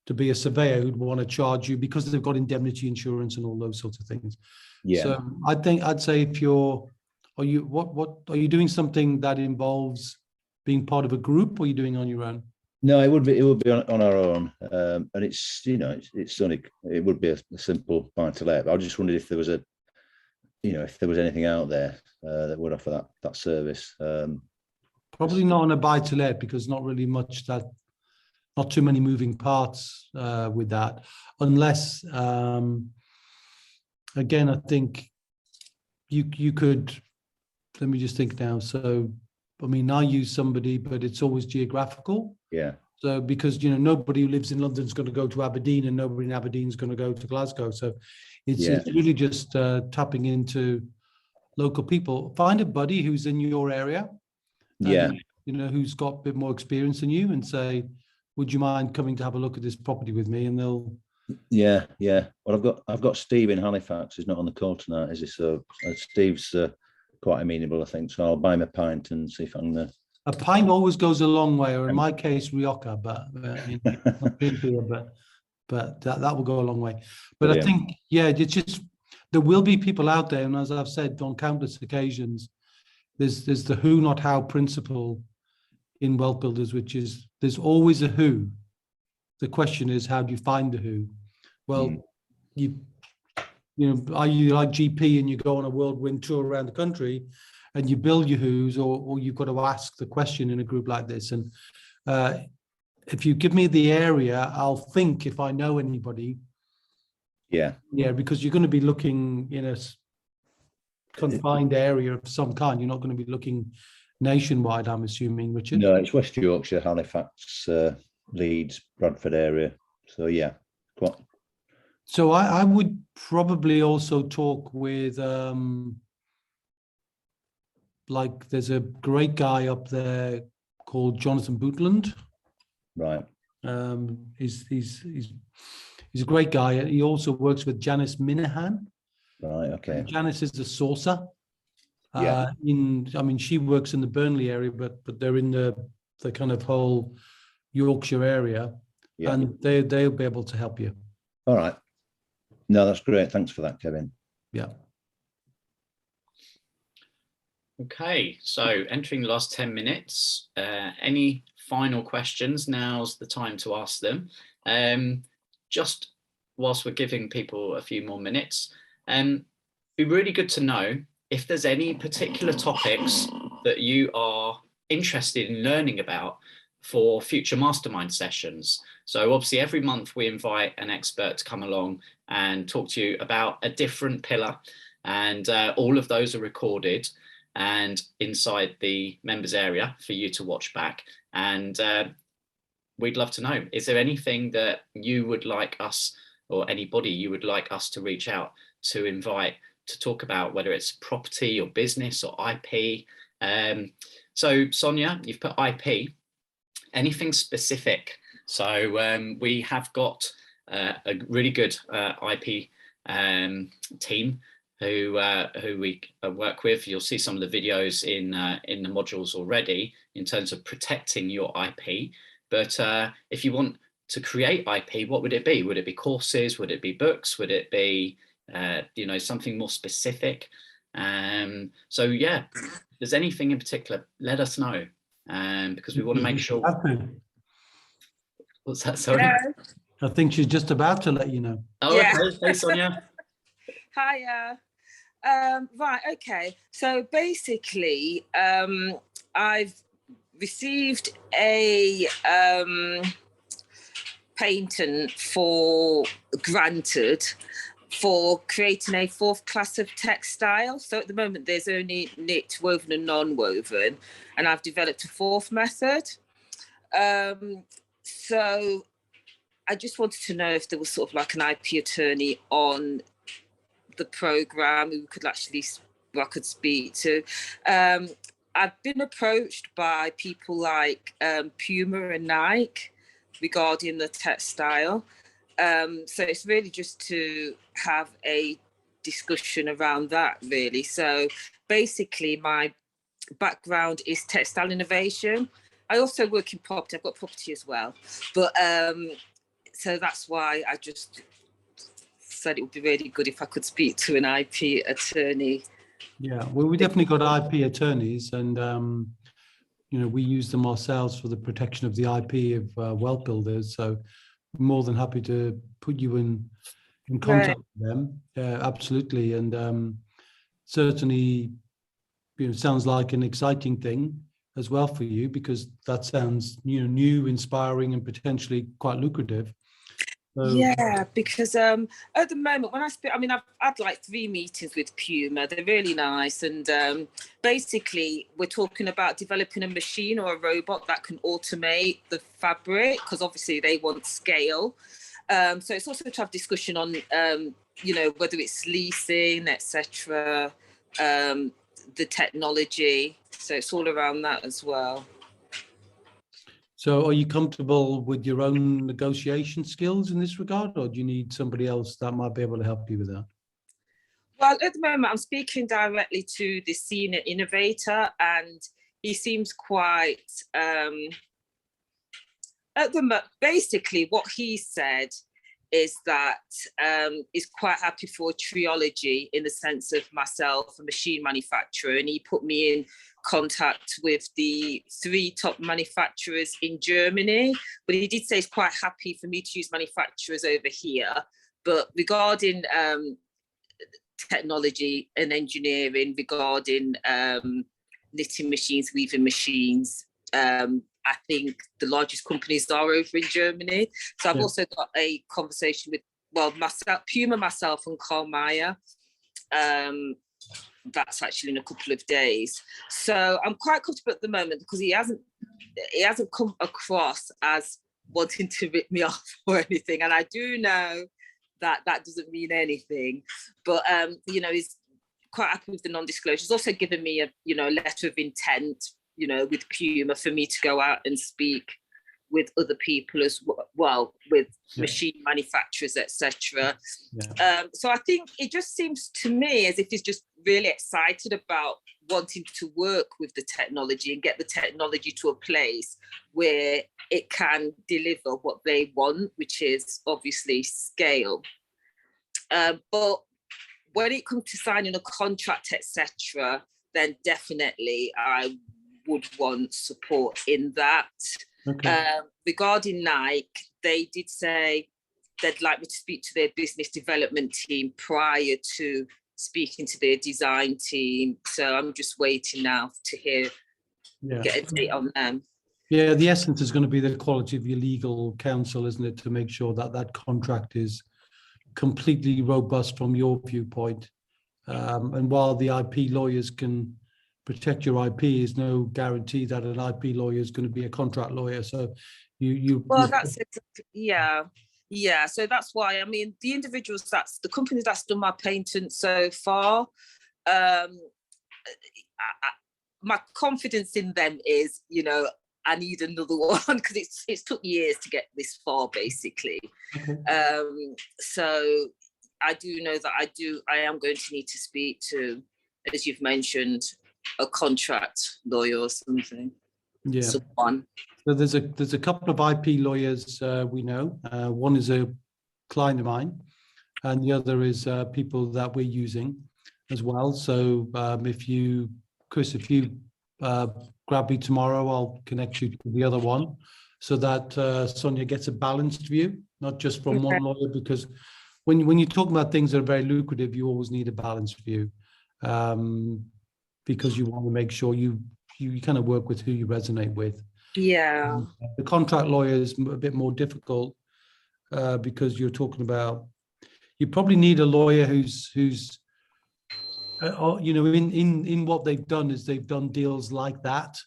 to be a surveyor who'd want to charge you because they've got indemnity insurance and all those sorts of things. Yeah. So I'd say if are you doing something that involves being part of a group, or are you doing it on your own? No, it would be on our own, and it's, you know, it would be a simple buy to let. I just wondered if there was if there was anything out there that would offer that service. Probably not on a buy to let, because not too many moving parts with that, unless again, I think you could. Let me just think now. So, I mean, I use somebody, but it's always geographical. Yeah. So because, you know, nobody who lives in London is going to go to Aberdeen, and nobody in Aberdeen is going to go to Glasgow. So it's really just tapping into local people. Find a buddy who's in your area, and, you know, who's got a bit more experience than you, and say, would you mind coming to have a look at this property with me? And they'll. Yeah. Well, I've got Steve in Halifax. He's not on the call tonight, is he? So Steve's quite amenable, I think. So I'll buy him a pint and see if I can. A pint always goes a long way, or in my case, Rioja, but you know, not drink beer, but that will go a long way. But brilliant. I think, yeah, it's just, there will be people out there, and as I've said on countless occasions, there's the who, not how principle in WealthBuilders, which is there's always a who. The question is, how do you find the who? Well, you know, are you like GP and you go on a whirlwind tour around the country and you build your who's, or you've got to ask the question in a group like this. And if you give me the area, I'll think if I know anybody. Yeah, because you're going to be looking in a confined area of some kind. You're not going to be looking nationwide, I'm assuming, Richard. No, it's West Yorkshire, Halifax, Leeds, Bradford area. So yeah, quite. So I would probably also talk with like there's a great guy up there called Jonathan Bootland. Right. He's a great guy. He also works with Janice Minahan. Right. Okay. And Janice is a sourcer. Yeah. I mean, she works in the Burnley area, but they're in the kind of whole Yorkshire area, and they'll be able to help you. All right. No, that's great. Thanks for that, Kevin. Yeah. Okay, so entering the last 10 minutes, any final questions? Now's the time to ask them. Just whilst we're giving people a few more minutes, be really good to know if there's any particular topics that you are interested in learning about for future mastermind sessions. So obviously every month we invite an expert to come along and talk to you about a different pillar, and all of those are recorded and inside the members area for you to watch back. And we'd love to know, is there anything that you would like us, or anybody you would like us to reach out to invite to talk about, whether it's property or business or IP? So Sonia, you've put IP. Anything specific? So we have got a really good IP team who we work with. You'll see some of the videos in the modules already in terms of protecting your IP. But if you want to create IP, what would it be? Would it be courses? Would it be books? Would it be you know, something more specific? So yeah, if there's anything in particular, let us know, because we want to make sure. What's that? Sorry. I think she's just about to let you know. Oh, yeah. Okay. Hey, Sonia. Hiya. Right, okay. So basically, I've received a patent granted for creating a fourth class of textile. So at the moment, there's only knit, woven and non-woven, and I've developed a fourth method. So I just wanted to know if there was sort of like an IP attorney on the program who could actually, who I could speak to. I've been approached by people like Puma and Nike regarding the textile. So it's really just to have a discussion around that, really. So basically my background is textile innovation. I also work in property. I've got property as well. But so that's why I just said it would be really good if I could speak to an IP attorney. Yeah, well, we definitely got IP attorneys, and you know, we use them ourselves for the protection of the IP of WealthBuilders. So more than happy to put you in contact with them. Absolutely, and certainly, you know, sounds like an exciting thing as well for you, because that sounds, you know, new, inspiring, and potentially quite lucrative. Yeah, because at the moment when I speak, I mean, I've had like 3 meetings with Puma. They're really nice, and basically we're talking about developing a machine or a robot that can automate the fabric, because obviously they want scale. So it's also to have discussion on, you know, whether it's leasing, etc., the technology. So it's all around that as well. So are you comfortable with your own negotiation skills in this regard, or do you need somebody else that might be able to help you with that? Well, at the moment, I'm speaking directly to the senior innovator, and he seems quite, basically what he said is that he's quite happy for triology in the sense of myself, a machine manufacturer, and he put me in contact with the 3 top manufacturers in Germany. But he did say he's quite happy for me to use manufacturers over here. But regarding technology and engineering, regarding knitting machines, weaving machines, I think the largest companies are over in Germany. So I've also got a conversation with, well, myself, Puma, myself, and Carl Meyer. That's actually in a couple of days. So I'm quite comfortable at the moment because he hasn't come across as wanting to rip me off or anything. And I do know that that doesn't mean anything. But you know, he's quite happy with the non-disclosure. He's also given me a, you know, letter of intent, you know, with Puma for me to go out and speak with other people as well, with machine manufacturers, etc. So I think it just seems to me as if he's just really excited about wanting to work with the technology and get the technology to a place where it can deliver what they want, which is obviously scale. But when it comes to signing a contract, etc., then definitely I would want support in that. Regarding Nike, they did say they'd like me to speak to their business development team prior to speaking to their design team. So I'm just waiting now to hear, get a date on them. Yeah, the essence is going to be the quality of your legal counsel, isn't it, to make sure that that contract is completely robust from your viewpoint. And while the IP lawyers can protect your IP, is no guarantee that an IP lawyer is going to be a contract lawyer. So that's yeah. So that's why, I mean, the individuals, that's the company that's done my patent so far, my confidence in them is, you know, I need another one because it's took years to get this far, basically. So I do know that I am going to need to speak to, as you've mentioned, a contract lawyer or something. Someone. So there's a couple of IP lawyers we know. One is a client of mine, and the other is people that we're using as well. So Chris, if you grab me tomorrow, I'll connect you to the other one so that Sonia gets a balanced view, not just from one lawyer, because when you talk about things that are very lucrative, you always need a balanced view, because you want to make sure you kind of work with who you resonate with. The contract lawyer is a bit more difficult because you're talking about, you probably need a lawyer who's you know, in what they've done is they've done deals like that,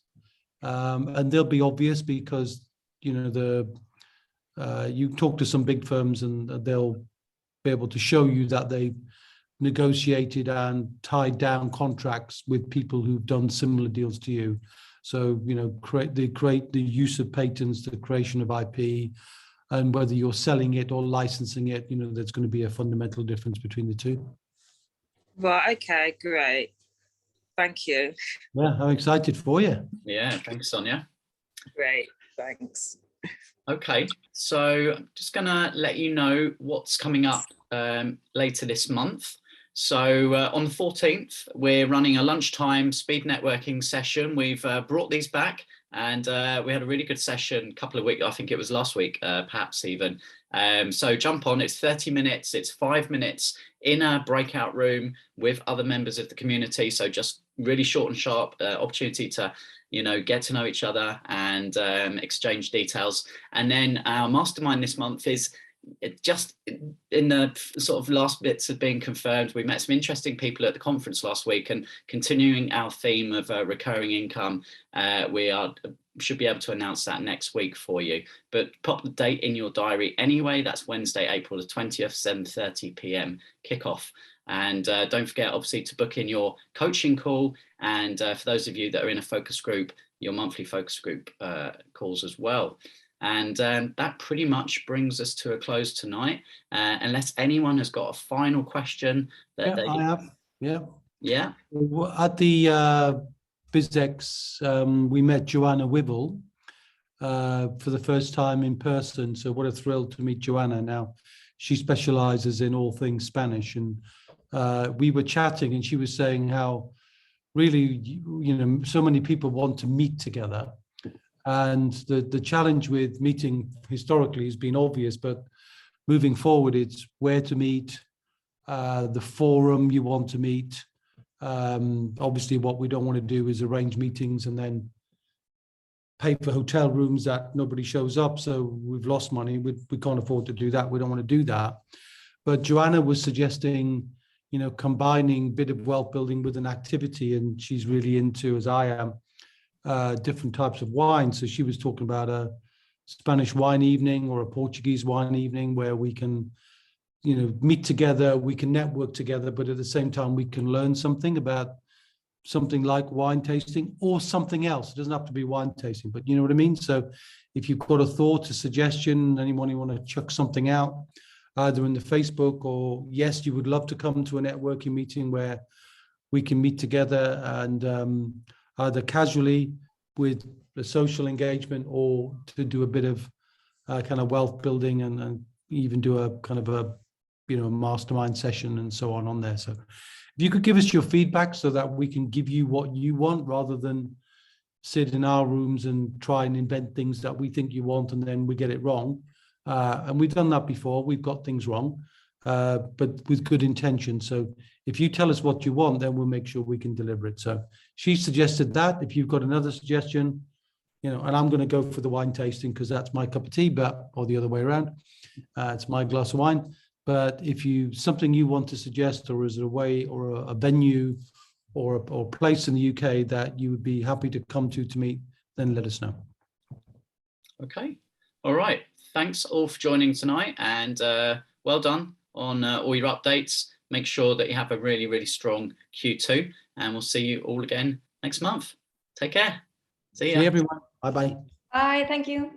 and they'll be obvious because, you know, you talk to some big firms and they'll be able to show you that they've negotiated and tied down contracts with people who've done similar deals to you. So, you know, create the use of patents, the creation of IP, and whether you're selling it or licensing it, you know, there's going to be a fundamental difference between the two. Right, okay, great. Thank you. Yeah, I'm excited for you. Yeah, thanks, Sonia. Great, thanks. Okay, so I'm just going to let you know what's coming up later this month. So on the 14th, we're running a lunchtime speed networking session. We've brought these back, and we had a really good session a couple of weeks, I think it was last week, perhaps even. So jump on, it's 30 minutes, it's 5 minutes in a breakout room with other members of the community. So just really short and sharp opportunity to, you know, get to know each other and exchange details. And then our mastermind this month is just in the sort of last bits of being confirmed, we met some interesting people at the conference last week, and continuing our theme of recurring income, we should be able to announce that next week for you. But pop the date in your diary anyway. That's Wednesday, April the 20th, 7:30 p.m. kickoff. And don't forget, obviously, to book in your coaching call. And for those of you that are in a focus group, your monthly focus group calls as well. And that pretty much brings us to a close tonight. Unless anyone has got a final question that I have. Yeah. At the BizX, we met Joanna Wibble for the first time in person. So what a thrill to meet Joanna. Now, she specializes in all things Spanish. And we were chatting, and she was saying how really, so many people want to meet together. And the challenge with meeting historically has been obvious, but moving forward, it's where to meet, the forum you want to meet. Obviously, what we don't want to do is arrange meetings and then pay for hotel rooms that nobody shows up. So we've lost money. We can't afford to do that. We don't want to do that. But Joanna was suggesting, combining a bit of wealth building with an activity, and she's really into, as I am, different types of wine. So she was talking about a Spanish wine evening or a Portuguese wine evening where we can, meet together, we can network together, but at the same time, we can learn something about something like wine tasting or something else. It doesn't have to be wine tasting, but you know what I mean? So if you've got a thought, a suggestion, anyone you want to chuck something out, either in the Facebook or yes, you would love to come to a networking meeting where we can meet together and either casually with the social engagement or to do a bit of kind of wealth building and even do a kind of a, mastermind session and so on there. So if you could give us your feedback so that we can give you what you want rather than sit in our rooms and try and invent things that we think you want and then we get it wrong. And we've done that before. We've got things wrong, but with good intention. So if you tell us what you want, then we'll make sure we can deliver it. So she suggested that. If you've got another suggestion, and I'm going to go for the wine tasting because that's my cup of tea, or the other way around, it's my glass of wine. But if something you want to suggest, or is it a way or a venue or a place in the UK that you would be happy to come to meet, then let us know. Okay. All right. Thanks all for joining tonight, and well done on all your updates. Make sure that you have a really, really strong Q2, and we'll see you all again next month. Take care. See ya. See everyone. Bye-bye. Bye. Thank you.